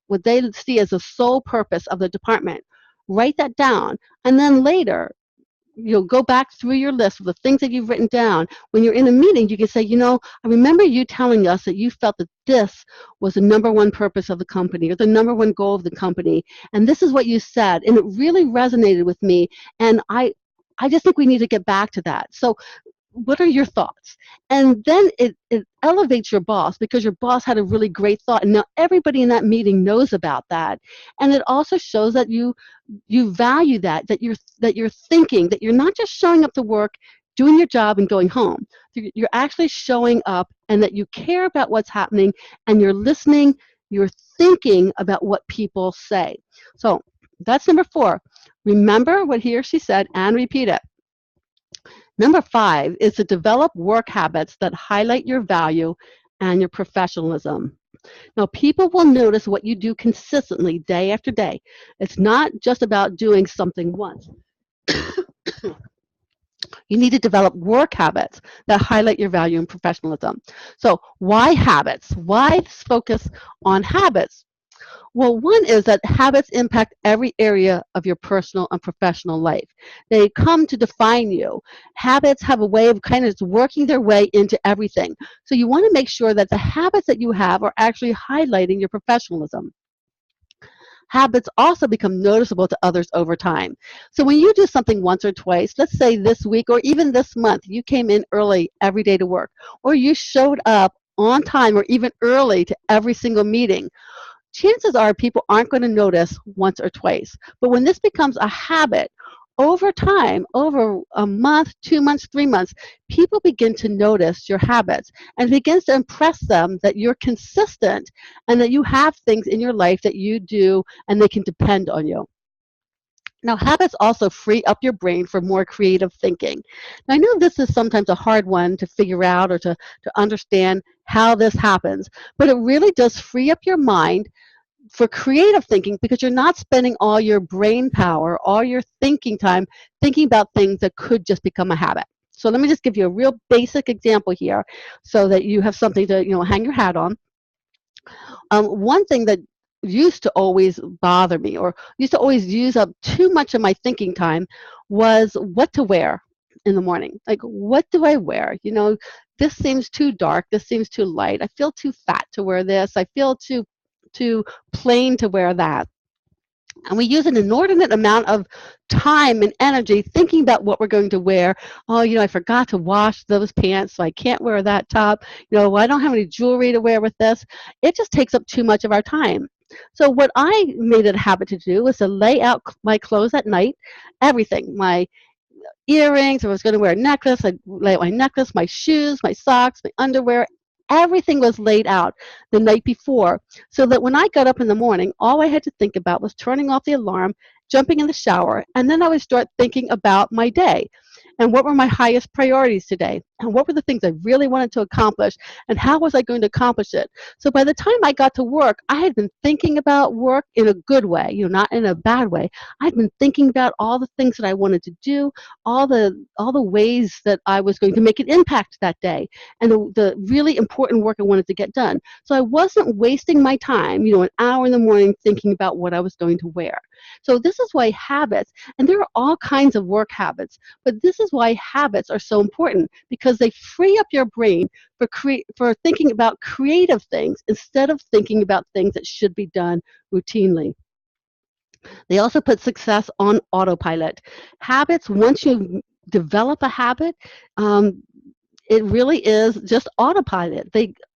what they see as the sole purpose of the department. Write that down, and then later you'll go back through your list of the things that you've written down. When you're in a meeting, you can say, I remember you telling us that you felt that this was the number one purpose of the company or the number one goal of the company. And this is what you said. And it really resonated with me. And I just think we need to get back to that. So what are your thoughts? And then it elevates your boss because your boss had a really great thought. And now everybody in that meeting knows about that. And it also shows that you value that you're thinking, that you're not just showing up to work, doing your job and going home. You're actually showing up and that you care about what's happening and you're listening, you're thinking about what people say. So that's number 4. Remember what he or she said and repeat it. Number 5 is to develop work habits that highlight your value and your professionalism. Now, people will notice what you do consistently day after day. It's not just about doing something once. You need to develop work habits that highlight your value and professionalism. So why habits? Why focus on habits? Well, one is that habits impact every area of your personal and professional life. They come to define you. Habits have a way of kind of working their way into everything. So you want to make sure that the habits that you have are actually highlighting your professionalism. Habits also become noticeable to others over time. So when you do something once or twice, let's say this week or even this month, you came in early every day to work, or you showed up on time or even early to every single meeting, chances are people aren't going to notice once or twice. But when this becomes a habit, over time, over a month, 2 months, 3 months, people begin to notice your habits and it begins to impress them that you're consistent and that you have things in your life that you do and they can depend on you. Now, habits also free up your brain for more creative thinking. Now, I know this is sometimes a hard one to figure out or to understand how this happens, but it really does free up your mind for creative thinking because you're not spending all your brain power, all your thinking time thinking about things that could just become a habit. So let me just give you a real basic example here so that you have something to hang your hat on. One thing that used to always bother me or used to always use up too much of my thinking time was what to wear in the morning. Like, what do I wear? This seems too dark. This seems too light. I feel too fat to wear this. I feel too too plain to wear that. And we use an inordinate amount of time and energy thinking about what we're going to wear. Oh, I forgot to wash those pants, so I can't wear that top. Well, I don't have any jewelry to wear with this. It just takes up too much of our time. So what I made it a habit to do was to lay out my clothes at night, everything, my earrings. If I was going to wear a necklace, I'd lay out my necklace, my shoes, my socks, my underwear. Everything was laid out the night before so that when I got up in the morning, all I had to think about was turning off the alarm, jumping in the shower, and then I would start thinking about my day and what were my highest priorities today and what were the things I really wanted to accomplish and how was I going to accomplish it. So by the time I got to work, I had been thinking about work in a good way, not in a bad way. I'd been thinking about all the things that I wanted to do, all the ways that I was going to make an impact that day, and the really important work I wanted to get done. So I wasn't wasting my time, an hour in the morning thinking about what I was going to wear. So this is why habits, and there are all kinds of work habits, but this is why habits are so important because they free up your brain for thinking about creative things instead of thinking about things that should be done routinely. They also put success on autopilot. Habits, once you develop a habit, it really is just autopilot.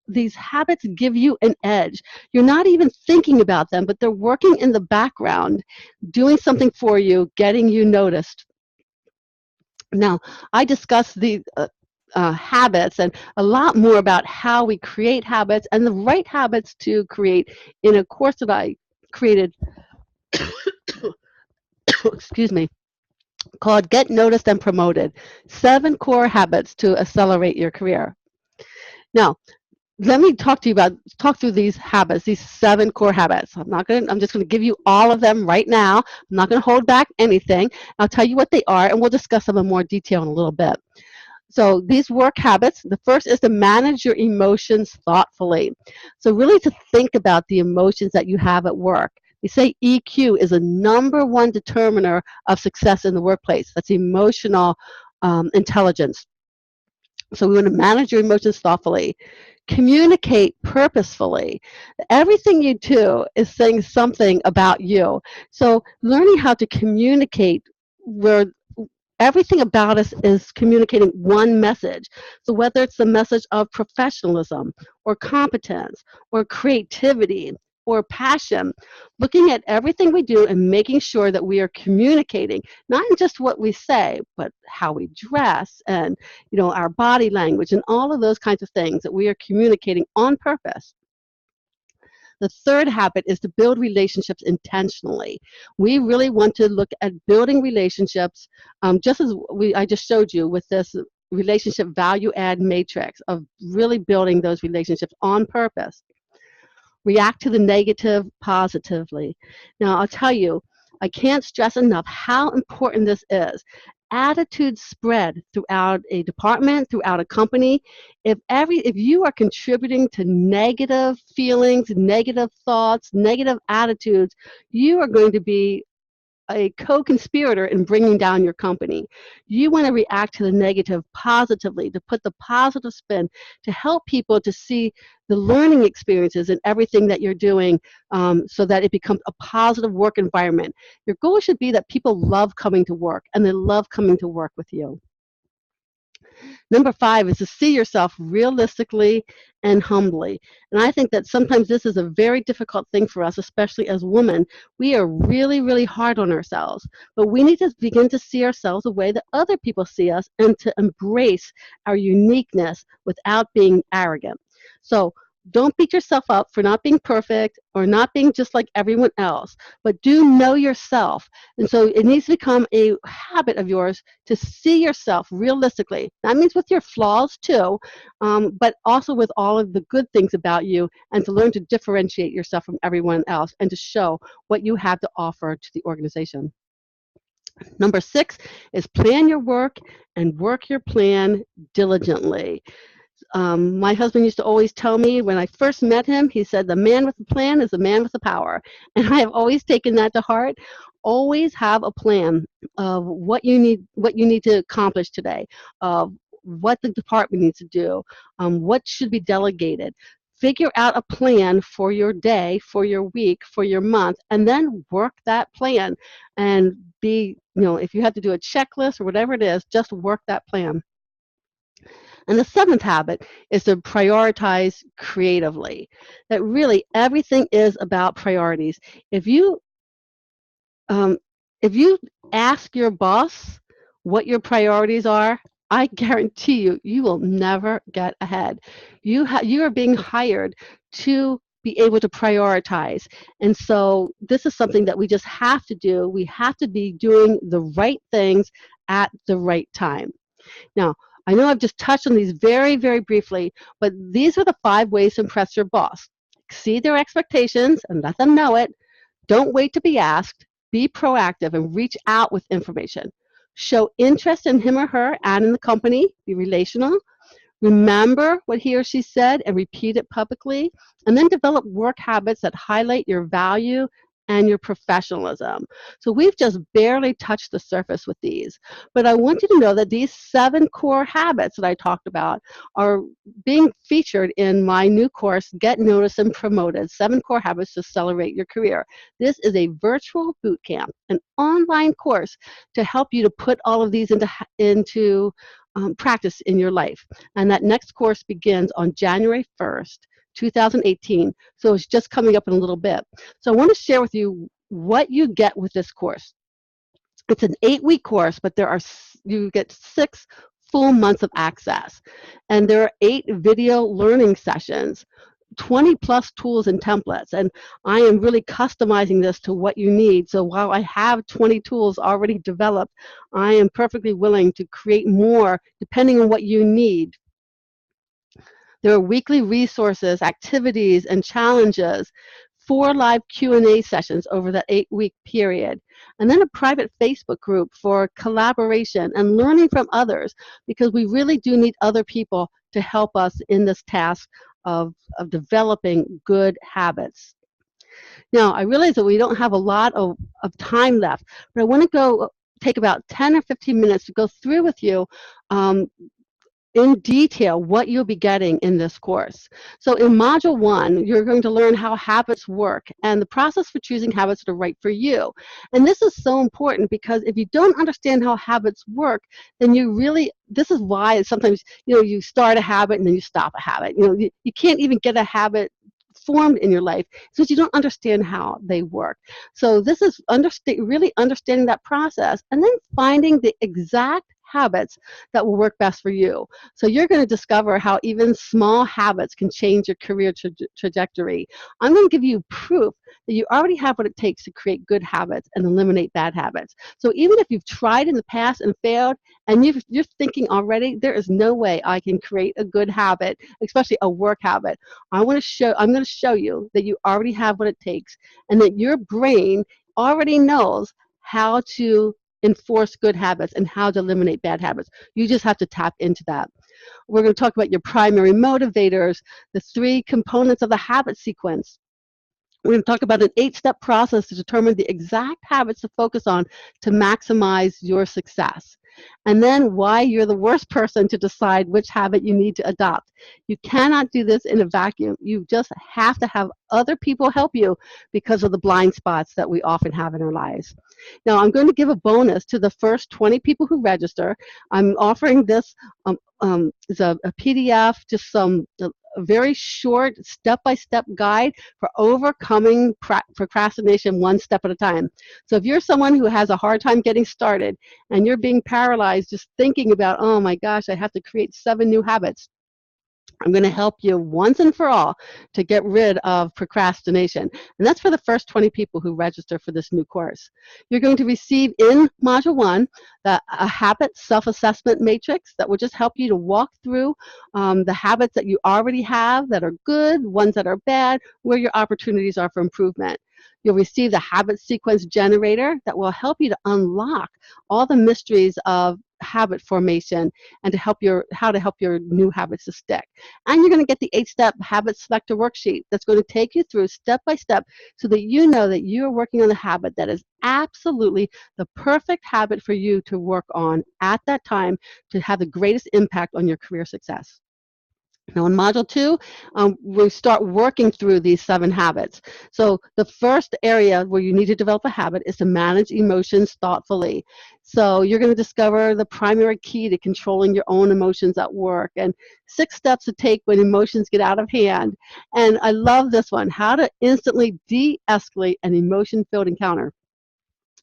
These habits give you an edge. You're not even thinking about them, but they're working in the background, doing something for you, getting you noticed. Now, I discussed the habits and a lot more about how we create habits and the right habits to create in a course that I created, excuse me, called Get Noticed and Promoted, 7 Core Habits to Accelerate Your Career. Now, let me talk through these habits, these 7 core habits. I'm just going to give you all of them right now. I'm not going to hold back anything. I'll tell you what they are, and we'll discuss them in more detail in a little bit. So these work habits, the first is to manage your emotions thoughtfully. So really to think about the emotions that you have at work. They say EQ is a #1 determiner of success in the workplace. That's emotional intelligence. So we want to manage your emotions thoughtfully. Communicate purposefully. Everything you do is saying something about you. So learning how to communicate where everything about us is communicating one message. So whether it's the message of professionalism or competence or creativity or passion, looking at everything we do and making sure that we are communicating, not in just what we say, but how we dress and our body language and all of those kinds of things that we are communicating on purpose. The third habit is to build relationships intentionally. We really want to look at building relationships, just as I just showed you with this relationship value add matrix of really building those relationships on purpose. React to the negative positively. Now, I'll tell you, I can't stress enough how important this is. Attitudes spread throughout a department, throughout a company. If you are contributing to negative feelings, negative thoughts, negative attitudes, you are going to be a co-conspirator in bringing down your company. You want to react to the negative positively, to put the positive spin, to help people to see the learning experiences and everything that you're doing so that it becomes a positive work environment. Your goal should be that people love coming to work and they love coming to work with you. Number 5 is to see yourself realistically and humbly. And I think that sometimes this is a very difficult thing for us, especially as women. We are really, really hard on ourselves. But we need to begin to see ourselves the way that other people see us and to embrace our uniqueness without being arrogant. So don't beat yourself up for not being perfect or not being just like everyone else, but do know yourself. And so it needs to become a habit of yours to see yourself realistically. That means with your flaws too, but also with all of the good things about you, and to learn to differentiate yourself from everyone else and to show what you have to offer to the organization. Number 6 is plan your work and work your plan diligently. My husband used to always tell me when I first met him, he said, the man with the plan is the man with the power. And I have always taken that to heart. Always have a plan of what you need to accomplish today, of what the department needs to do, what should be delegated. figure out a plan for your day, for your week, for your month, and then work that plan and if you have to do a checklist or whatever it is, just work that plan. And the seventh habit is to prioritize creatively. That really everything is about priorities. If you um, if you ask your boss what your priorities are, I guarantee you, you will never get ahead. You are being hired to be able to prioritize. And so this is something that we just have to do. We have to be doing the right things at the right time. Now, I know I've just touched on these very, very briefly, but these are the 5 ways to impress your boss. Exceed their expectations and let them know it. Don't wait to be asked. Be proactive and reach out with information. Show interest in him or her and in the company. Be relational. Remember what he or she said and repeat it publicly. And then develop work habits that highlight your value and your professionalism. So we've just barely touched the surface with these. But I want you to know that these 7 core habits that I talked about are being featured in my new course, Get Noticed and Promoted, 7 Core Habits to Accelerate Your Career. This is a virtual boot camp, an online course to help you to put all of these into practice in your life. And that next course begins on January 1st, 2018. So it's just coming up in a little bit. So I want to share with you what you get with this course. It's an 8-week course, but you get 6 full months of access. And there are 8 video learning sessions, 20 plus tools and templates, and I am really customizing this to what you need. So while I have 20 tools already developed, I am perfectly willing to create more depending on what you need. There are weekly resources, activities, and challenges, 4 live Q&A sessions over that 8-week period, and then a private Facebook group for collaboration and learning from others, because we really do need other people to help us in this task of developing good habits. Now, I realize that we don't have a lot of time left, but I want to take about 10 or 15 minutes to go through with you in detail what you'll be getting in this course. So in Module 1, you're going to learn how habits work and the process for choosing habits that are right for you. And this is so important because if you don't understand how habits work, then this is why sometimes, you start a habit and then you stop a habit. You can't even get a habit formed in your life because you don't understand how they work. So this is really understanding that process and then finding the exact habits that will work best for you. So you're going to discover how even small habits can change your career trajectory. I'm going to give you proof that you already have what it takes to create good habits and eliminate bad habits. So even if you've tried in the past and failed, and you're thinking already, there is no way I can create a good habit, especially a work habit. I'm going to show you that you already have what it takes and that your brain already knows how to enforce good habits and how to eliminate bad habits. You just have to tap into that. We're going to talk about your primary motivators, the 3 components of the habit sequence. We're going to talk about an 8-step process to determine the exact habits to focus on to maximize your success. And then why you're the worst person to decide which habit you need to adopt. You cannot do this in a vacuum. You just have to have other people help you because of the blind spots that we often have in our lives. Now, I'm going to give a bonus to the first 20 people who register. I'm offering this as a PDF, just a very short step-by-step guide for overcoming procrastination 1 step at a time. So if you're someone who has a hard time getting started and you're being paralyzed just thinking about, oh my gosh, I have to create 7 new habits, I'm going to help you once and for all to get rid of procrastination. And that's for the first 20 people who register for this new course. You're going to receive in Module 1 a habit self-assessment matrix that will just help you to walk through the habits that you already have that are good, ones that are bad, where your opportunities are for improvement. You'll receive the habit sequence generator that will help you to unlock all the mysteries of habit formation and how to help your new habits to stick. And you're going to get the 8-step habit selector worksheet that's going to take you through step by step so that you know that you're working on the habit that is absolutely the perfect habit for you to work on at that time to have the greatest impact on your career success. Now, in Module 2, we start working through these 7 habits. So the first area where you need to develop a habit is to manage emotions thoughtfully. So you're going to discover the primary key to controlling your own emotions at work and 6 steps to take when emotions get out of hand. And I love this one, how to instantly de-escalate an emotion-filled encounter.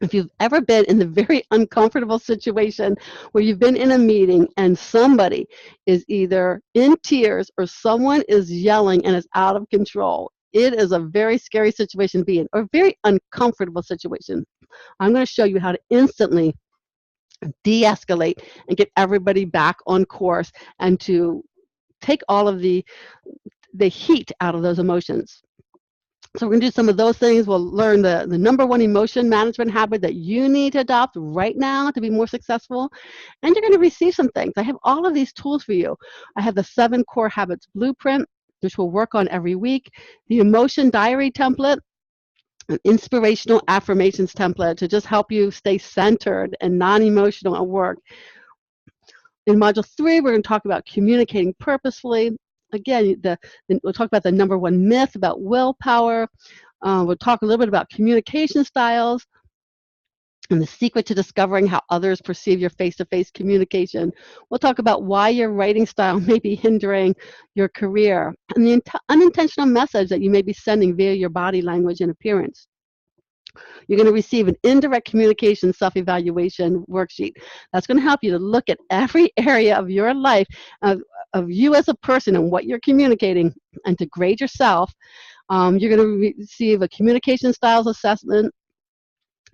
If you've ever been in the very uncomfortable situation where you've been in a meeting and somebody is either in tears or someone is yelling and is out of control, it is a very scary situation to be in, or a very uncomfortable situation. I'm going to show you how to instantly de-escalate and get everybody back on course and to take all of the heat out of those emotions. So we're going to do some of those things. We'll learn the number 1 emotion management habit that you need to adopt right now to be more successful. And you're going to receive some things. I have all of these tools for you. I have the 7 core habits blueprint, which we'll work on every week, the emotion diary template, an inspirational affirmations template to just help you stay centered and non-emotional at work. In Module 3, we're going to talk about communicating purposefully. Again, we'll talk about the number 1 myth about willpower. We'll talk a little bit about communication styles and the secret to discovering how others perceive your face-to-face communication. We'll talk about why your writing style may be hindering your career and the unintentional message that you may be sending via your body language and appearance. You're going to receive an indirect communication self-evaluation worksheet. That's going to help you to look at every area of your life, of you as a person and what you're communicating, and to grade yourself. You're going to receive a communication styles assessment,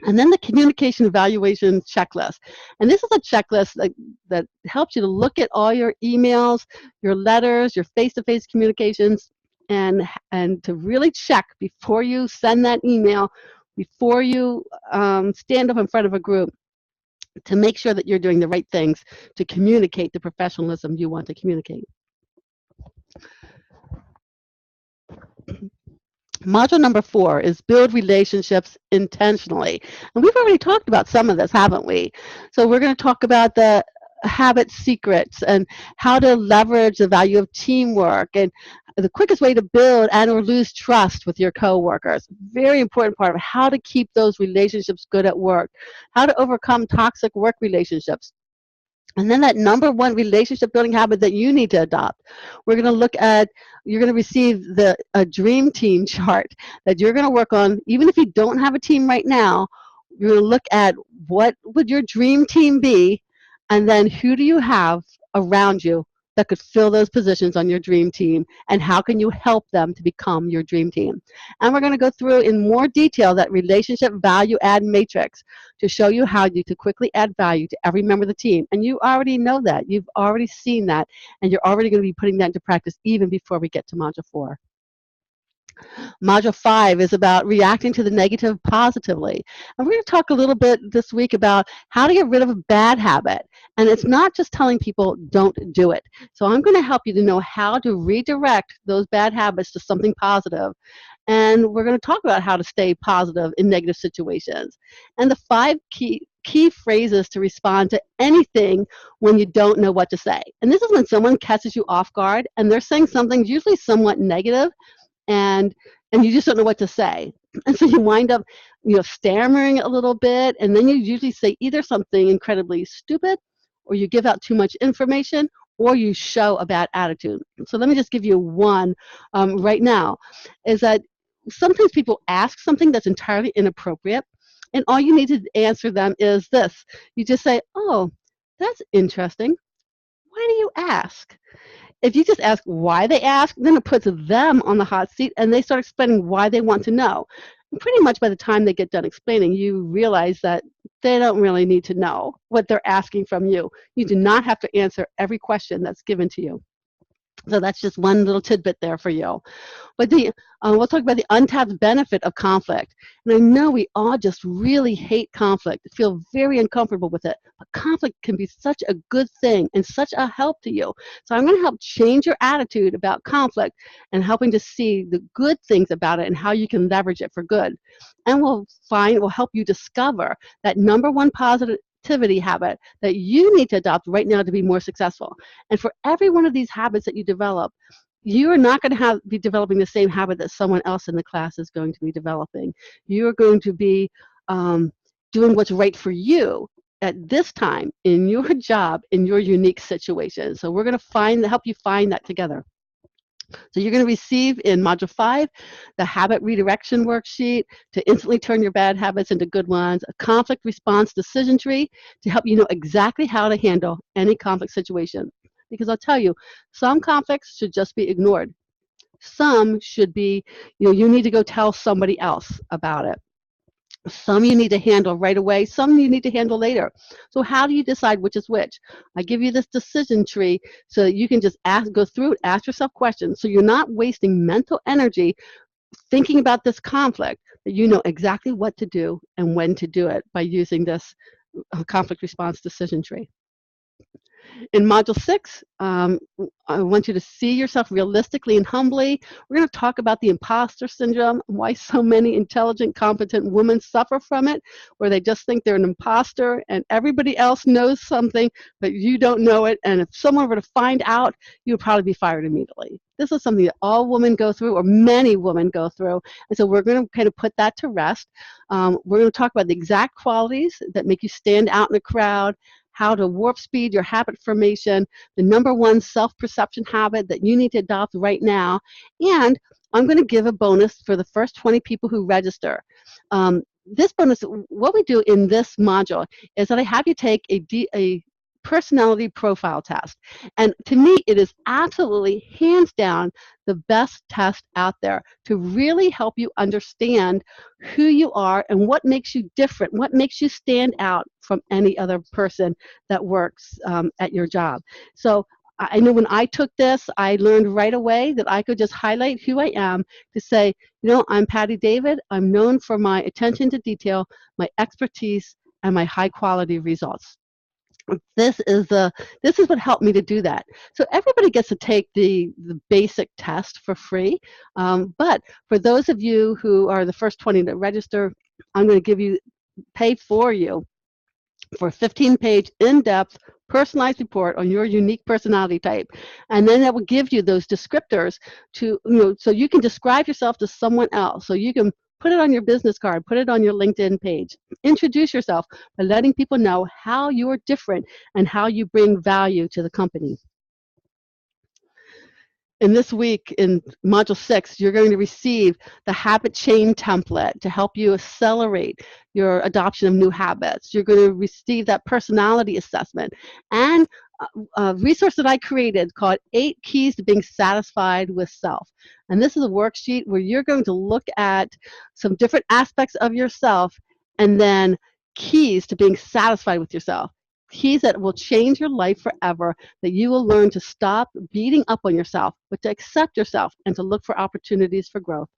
and then the communication evaluation checklist. And this is a checklist that helps you to look at all your emails, your letters, your face-to-face communications, and to really check before you send that email, before you stand up in front of a group, to make sure that you're doing the right things to communicate the professionalism you want to communicate. Module number 4 is build relationships intentionally. And we've already talked about some of this, haven't we? So we're going to talk about the habit secrets and how to leverage the value of teamwork and the quickest way to build and or lose trust with your coworkers. Very important part of how to keep those relationships good at work, how to overcome toxic work relationships. And then that number 1 relationship building habit that you need to adopt. We're going to look at, you're going to receive a dream team chart that you're going to work on. Even if you don't have a team right now, you're going to look at what would your dream team be, and then who do you have around you that could fill those positions on your dream team, and how can you help them to become your dream team. And we're going to go through in more detail that relationship value add matrix to show you how you to quickly add value to every member of the team. And you already know that. You've already seen that, and you're already going to be putting that into practice even before we get to Module 4. Module 5 is about reacting to the negative positively. And we're going to talk a little bit this week about how to get rid of a bad habit. And it's not just telling people don't do it. So I'm going to help you to know how to redirect those bad habits to something positive. And we're going to talk about how to stay positive in negative situations. And the 5 key phrases to respond to anything when you don't know what to say. And this is when someone catches you off guard and they're saying something usually somewhat negative, and you just don't know what to say. And so you wind up, stammering a little bit, and then you usually say either something incredibly stupid, or you give out too much information, or you show a bad attitude. So let me just give you one right now, is that sometimes people ask something that's entirely inappropriate, and all you need to answer them is this. You just say, "Oh, that's interesting. Why do you ask?" If you just ask why they ask, then it puts them on the hot seat and they start explaining why they want to know. And pretty much by the time they get done explaining, you realize that they don't really need to know what they're asking from you. You do not have to answer every question that's given to you. So that's just one little tidbit there for you. But we'll talk about the untapped benefit of conflict. And I know we all just really hate conflict, feel very uncomfortable with it. But conflict can be such a good thing and such a help to you. So I'm going to help change your attitude about conflict and helping to see the good things about it and how you can leverage it for good. And we'll help you discover that number 1 positive productivity habit that you need to adopt right now to be more successful. And for every one of these habits that you develop, you are not going to be developing the same habit that someone else in the class is going to be developing. You are going to be doing what's right for you at this time in your job, in your unique situation. So we're going to help you find that together. So you're going to receive in Module 5 the habit redirection worksheet to instantly turn your bad habits into good ones, a conflict response decision tree to help you know exactly how to handle any conflict situation. Because I'll tell you, some conflicts should just be ignored. Some should be, you need to go tell somebody else about it. Some you need to handle right away, some you need to handle later. So how do you decide which is which? I give you this decision tree so that you can just go through it, ask yourself questions, so you're not wasting mental energy thinking about this conflict, that you know exactly what to do and when to do it by using this conflict response decision tree. In Module 6, I want you to see yourself realistically and humbly. We're going to talk about the imposter syndrome, why so many intelligent, competent women suffer from it, where they just think they're an imposter and everybody else knows something, but you don't know it. And if someone were to find out, you would probably be fired immediately. This is something that all women go through, or many women go through. And so we're going to kind of put that to rest. We're going to talk about the exact qualities that make you stand out in a crowd, how to warp speed your habit formation, the #1 self-perception habit that you need to adopt right now, and I'm going to give a bonus for the first 20 people who register. This bonus, what we do in this module is that I have you take a personality profile test. And to me, it is absolutely, hands down, the best test out there to really help you understand who you are and what makes you different, what makes you stand out from any other person that works at your job. So I know when I took this, I learned right away that I could just highlight who I am to say, I'm Patty David. I'm known for my attention to detail, my expertise, and my high quality results. This is what helped me to do that. So everybody gets to take the basic test for free, but for those of you who are the first 20 to register, I'm going to pay for you for a 15-page in-depth personalized report on your unique personality type, and then that will give you those descriptors to so you can describe yourself to someone else. So you can put it on your business card, put it on your LinkedIn page. Introduce yourself by letting people know how you are different and how you bring value to the company. In this week, in Module 6, you're going to receive the habit chain template to help you accelerate your adoption of new habits. You're going to receive that personality assessment and a resource that I created called 8 Keys to Being Satisfied with Self. And this is a worksheet where you're going to look at some different aspects of yourself and then keys to being satisfied with yourself. Keys that will change your life forever, that you will learn to stop beating up on yourself, but to accept yourself and to look for opportunities for growth.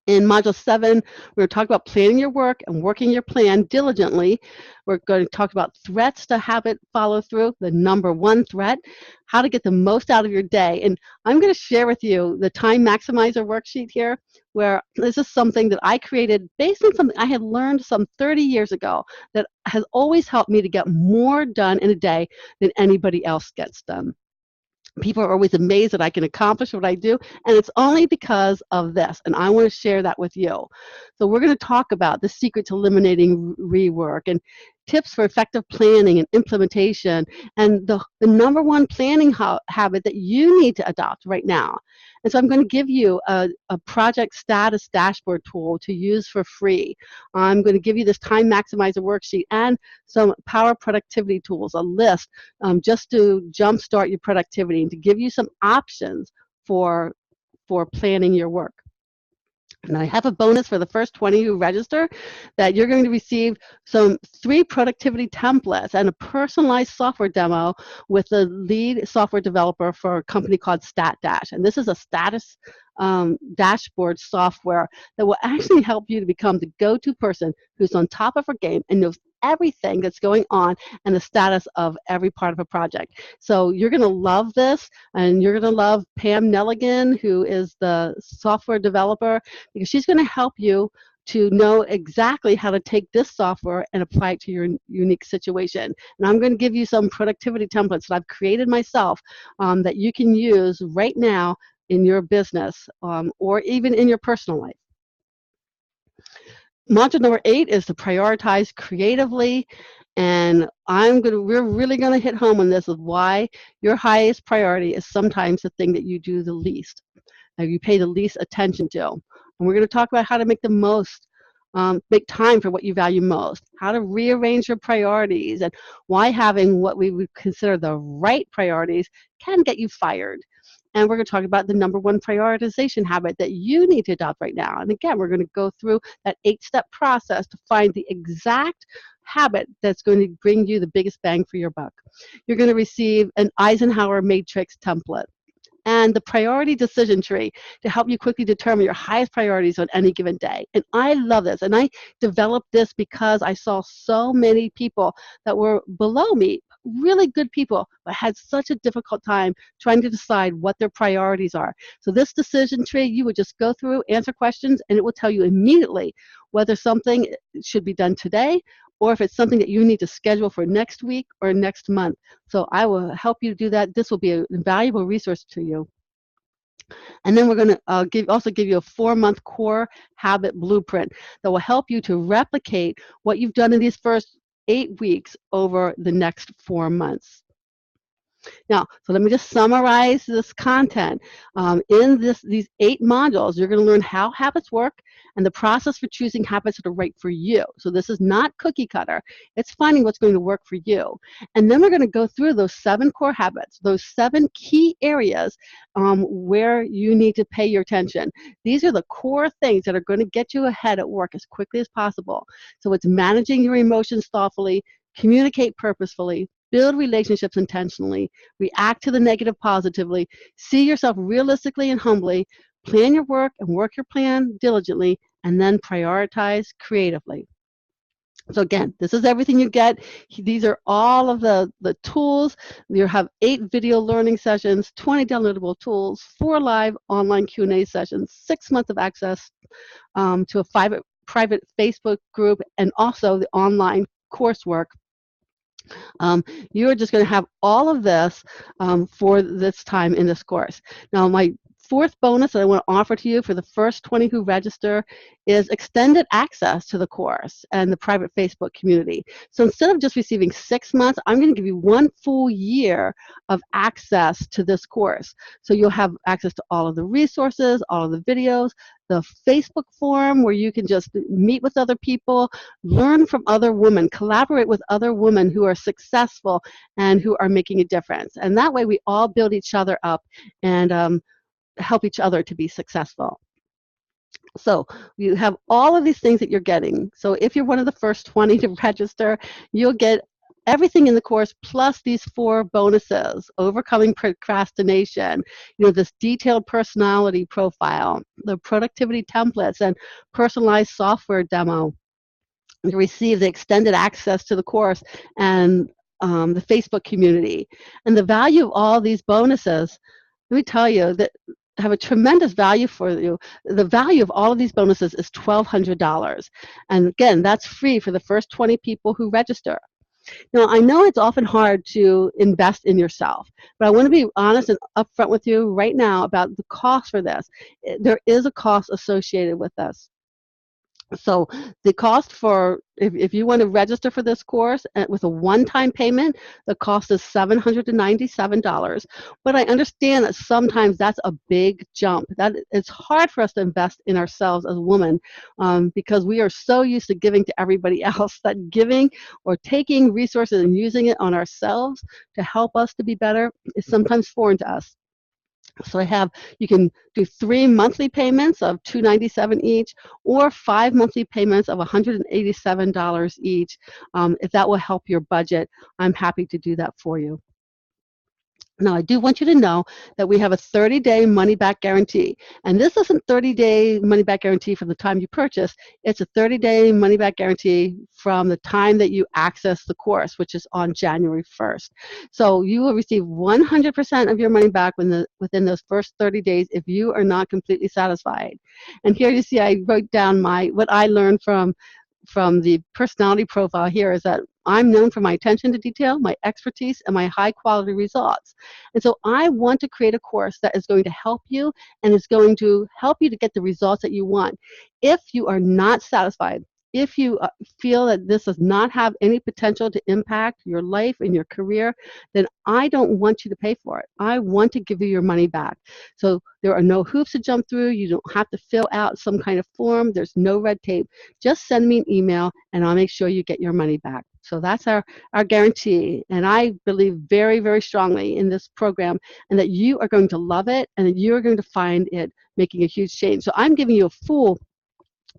In Module 7, we're going to talk about planning your work and working your plan diligently. We're going to talk about threats to habit follow through, the #1 threat, how to get the most out of your day. And I'm going to share with you the Time Maximizer worksheet here, where this is something that I created based on something I had learned some 30 years ago that has always helped me to get more done in a day than anybody else gets done. People are always amazed that I can accomplish what I do, and it's only because of this, and I want to share that with you. So we're going to talk about the secret to eliminating rework and tips for effective planning and implementation, and the #1 planning habit that you need to adopt right now. And so I'm going to give you a project status dashboard tool to use for free. I'm going to give you this Time Maximizer worksheet and some power productivity tools, a list, just to jumpstart your productivity and to give you some options for planning your work. And I have a bonus for the first 20 who register, that you're going to receive 3 productivity templates and a personalized software demo with the lead software developer for a company called StatDash. And this is a status dashboard software that will actually help you to become the go-to person who's on top of her game and knows everything that's going on and the status of every part of a project. So you're going to love this, and you're going to love Pam Nelligan, who is the software developer, because she's going to help you to know exactly how to take this software and apply it to your unique situation. And I'm going to give you some productivity templates that I've created myself that you can use right now in your business or even in your personal life. Module number 8 is to prioritize creatively, and we're really gonna hit home on this, of why your highest priority is sometimes the thing that you do the least, that you pay the least attention to. And we're gonna talk about how to make the most, make time for what you value most, how to rearrange your priorities, and why having what we would consider the right priorities can get you fired. And we're going to talk about the number one prioritization habit that you need to adopt right now. And again, we're going to go through that 8-step process to find the exact habit that's going to bring you the biggest bang for your buck. You're going to receive an Eisenhower matrix template and the priority decision tree to help you quickly determine your highest priorities on any given day. And I love this. And I developed this because I saw so many people that were below me, really good people, but had such a difficult time trying to decide what their priorities are. So this decision tree, you would just go through, answer questions, and it will tell you immediately whether something should be done today or if it's something that you need to schedule for next week or next month. So I will help you do that. This will be a valuable resource to you. And then we're going to also give you a 4-month core habit blueprint that will help you to replicate what you've done in these first 8 weeks over the next 4 months. Now, so let me just summarize this content. In these 8 modules, you're going to learn how habits work and the process for choosing habits that are right for you. So this is not cookie cutter. It's finding what's going to work for you. And then we're going to go through those 7 core habits, those 7 key areas where you need to pay your attention. These are the core things that are going to get you ahead at work as quickly as possible. So it's managing your emotions thoughtfully, communicate purposefully, build relationships intentionally, react to the negative positively, see yourself realistically and humbly, plan your work and work your plan diligently, and then prioritize creatively. So again, this is everything you get. These are all of the tools. You have 8 video learning sessions, 20 downloadable tools, 4 live online Q&A sessions, 6 months of access to a private Facebook group, and also the online coursework. You are just going to have all of this for this time in this course. Now, my 4th bonus that I want to offer to you for the first 20 who register is extended access to the course and the private Facebook community. So instead of just receiving 6 months, I'm going to give you 1 full year of access to this course. So you'll have access to all of the resources, all of the videos, the Facebook forum where you can just meet with other people, learn from other women, collaborate with other women who are successful and who are making a difference. And that way we all build each other up and help each other to be successful. So you have all of these things that you're getting. So if you're one of the first 20 to register, you'll get everything in the course plus these 4 bonuses: overcoming procrastination, this detailed personality profile, the productivity templates, and personalized software demo. You receive the extended access to the course and the Facebook community. And the value of all these bonuses, let me tell you, that have a tremendous value for you. The value of all of these bonuses is $1,200. And again, that's free for the first 20 people who register. Now, I know it's often hard to invest in yourself, but I want to be honest and upfront with you right now about the cost for this. There is a cost associated with this. So the cost for, if you want to register for this course with a one-time payment, the cost is $797. But I understand that sometimes that's a big jump. That it's hard for us to invest in ourselves as women because we are so used to giving to everybody else that giving or taking resources and using it on ourselves to help us to be better is sometimes foreign to us. So you can do 3 monthly payments of $297 each, or 5 monthly payments of $187 each. If that will help your budget, I'm happy to do that for you. Now, I do want you to know that we have a 30-day money-back guarantee. And this isn't 30-day money-back guarantee from the time you purchase. It's a 30-day money-back guarantee from the time that you access the course, which is on January 1st. So you will receive 100% of your money back within those first 30 days if you are not completely satisfied. And here you see I wrote down what I learned from the personality profile here is that I'm known for my attention to detail, my expertise, and my high quality results. And so I want to create a course that is going to help you and is going to help you to get the results that you want. If you are not satisfied, if you feel that this does not have any potential to impact your life and your career, then I don't want you to pay for it. I want to give you your money back. So there are no hoops to jump through. You don't have to fill out some kind of form. There's no red tape. Just send me an email and I'll make sure you get your money back. So that's our guarantee. And I believe very, very strongly in this program and that you are going to love it and that you're going to find it making a huge change. So I'm giving you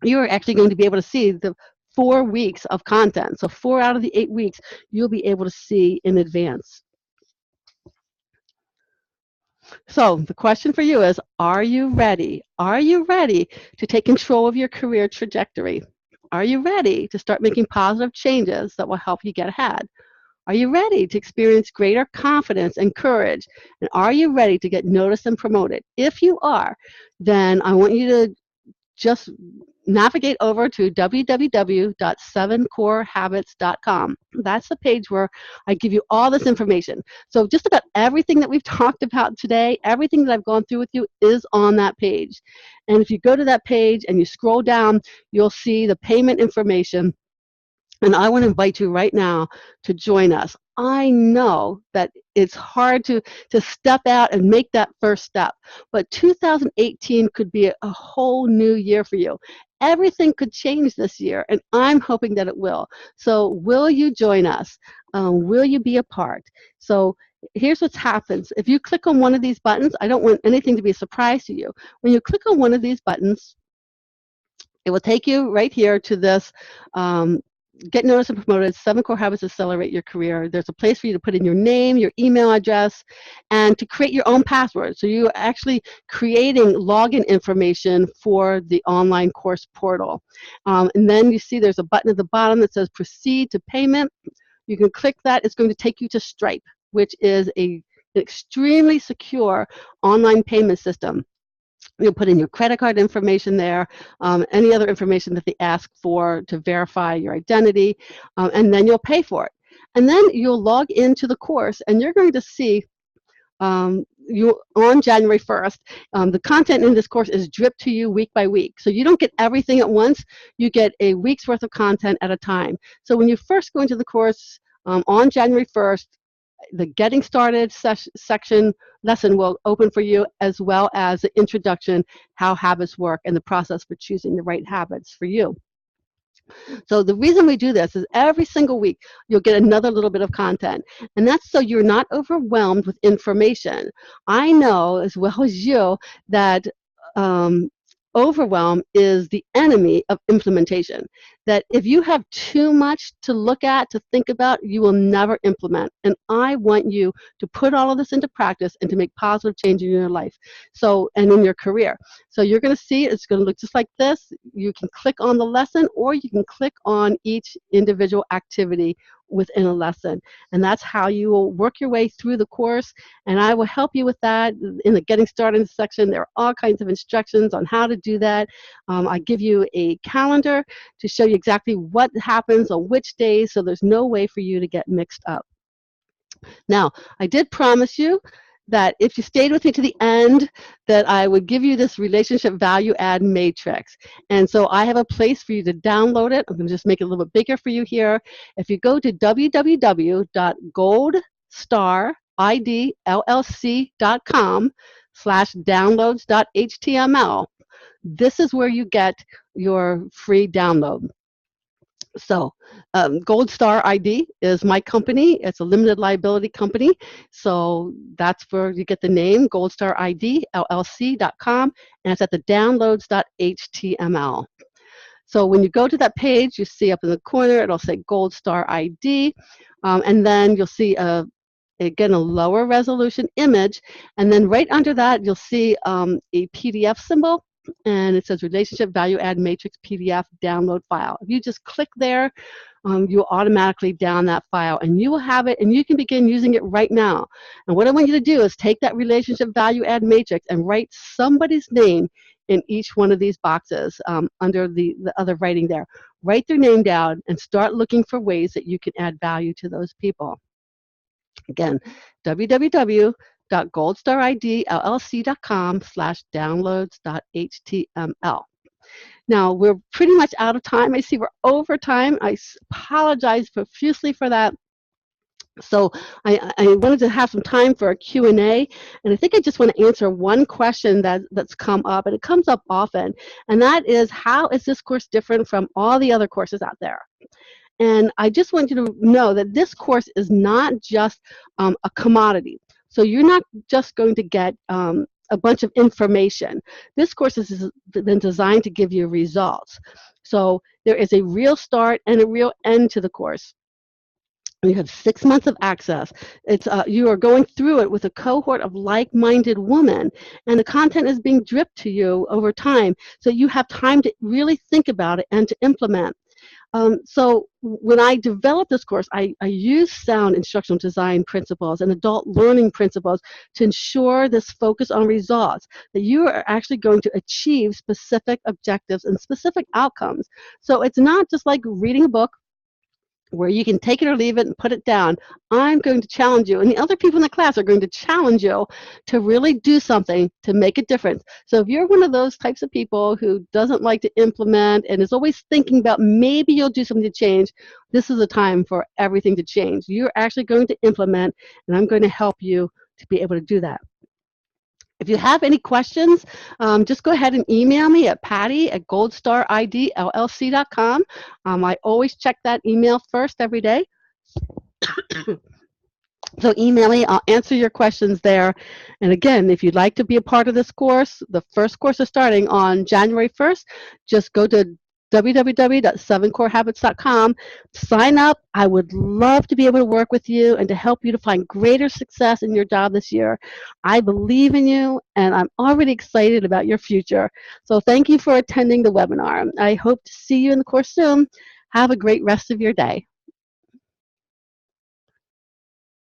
you're actually going to be able to see the 4 weeks of content. So 4 out of the 8 weeks, you'll be able to see in advance. So the question for you is, are you ready? Are you ready to take control of your career trajectory? Are you ready to start making positive changes that will help you get ahead? Are you ready to experience greater confidence and courage? And are you ready to get noticed and promoted? If you are, then I want you to just navigate over to www.7corehabits.com. That's the page where I give you all this information. So just about everything that we've talked about today, everything that I've gone through with you is on that page. And if you go to that page and you scroll down, you'll see the payment information. And I want to invite you right now to join us. I know that it's hard to step out and make that first step, but 2018 could be a whole new year for you. Everything could change this year, and I'm hoping that it will. So will you join us? Will you be a part? So here's what happens. If you click on one of these buttons, I don't want anything to be a surprise to you. When you click on one of these buttons, it will take you right here to this Get Noticed and Promoted, 7 Core Habits to Accelerate Your Career. There's a place for you to put in your name, your email address, and to create your own password. So you're actually creating login information for the online course portal. And then you see there's a button at the bottom that says Proceed to Payment. You can click that. It's going to take you to Stripe, which is an extremely secure online payment system. You'll put in your credit card information there, any other information that they ask for to verify your identity, and then you'll pay for it. And then you'll log into the course, and you're going to see on January 1st, the content in this course is dripped to you week by week. So you don't get everything at once. You get a week's worth of content at a time. So when you first go into the course on January 1st, the Getting Started lesson will open for you, as well as the introduction, how habits work, and the process for choosing the right habits for you. So the reason we do this is every single week you'll get another little bit of content, and that's so you're not overwhelmed with information. I know as well as you that overwhelm is the enemy of implementation. That if you have too much to look at, to think about, you will never implement. And I want you to put all of this into practice and to make positive change in your life and in your career. So you're going to see it's going to look just like this. You can click on the lesson, or you can click on each individual activity within a lesson. And that's how you will work your way through the course. And I will help you with that. In the Getting Started section, there are all kinds of instructions on how to do that. I give you a calendar to show you exactly what happens on which days, so there's no way for you to get mixed up. Now, I did promise you that if you stayed with me to the end, that I would give you this relationship value add matrix. And so I have a place for you to download it. I'm going to just make it a little bit bigger for you here. If you go to www.goldstarIDLLC.com/downloads.html, this is where you get your free download. So Gold Star ID is my company. It's a limited liability company. So that's where you get the name, goldstarIDLLC.com, and it's at the downloads.html. So when you go to that page, you see up in the corner, it'll say Gold Star ID, and then you'll see a again, a lower resolution image, and then right under that, you'll see a PDF symbol, and it says Relationship Value Add Matrix PDF download file. If you just click there, you'll automatically down that file, and you will have it, and you can begin using it right now. And what I want you to do is take that Relationship Value Add Matrix and write somebody's name in each one of these boxes under the other writing there. Write their name down and start looking for ways that you can add value to those people. Again, www.goldstaridllc.com/downloads.html. Now, we're pretty much out of time. I see we're over time. I apologize profusely for that. So I wanted to have some time for a Q&A, and I think I just want to answer one question that's come up, and it comes up often, and that is, how is this course different from all the other courses out there? And I just want you to know that this course is not just a commodity. So you're not just going to get a bunch of information. This course has been designed to give you results. So there is a real start and a real end to the course. You have 6 months of access. You are going through it with a cohort of like-minded women, and the content is being dripped to you over time, so you have time to really think about it and to implement. So when I developed this course, I used sound instructional design principles and adult learning principles to ensure this focus on results, that you are actually going to achieve specific objectives and specific outcomes. So it's not just like reading a book where you can take it or leave it and put it down. I'm going to challenge you, and the other people in the class are going to challenge you to really do something to make a difference. So if you're one of those types of people who doesn't like to implement and is always thinking about maybe you'll do something to change, this is a time for everything to change. You're actually going to implement, and I'm going to help you to be able to do that. If you have any questions, just go ahead and email me at patty@goldstaridllc.com. I always check that email first every day. So email me, I'll answer your questions there. And again, if you'd like to be a part of this course, the first course is starting on January 1st. Just go to www.7corehabits.com. Sign up. I would love to be able to work with you and to help you to find greater success in your job this year. I believe in you, and I'm already excited about your future. So thank you for attending the webinar. I hope to see you in the course soon. Have a great rest of your day.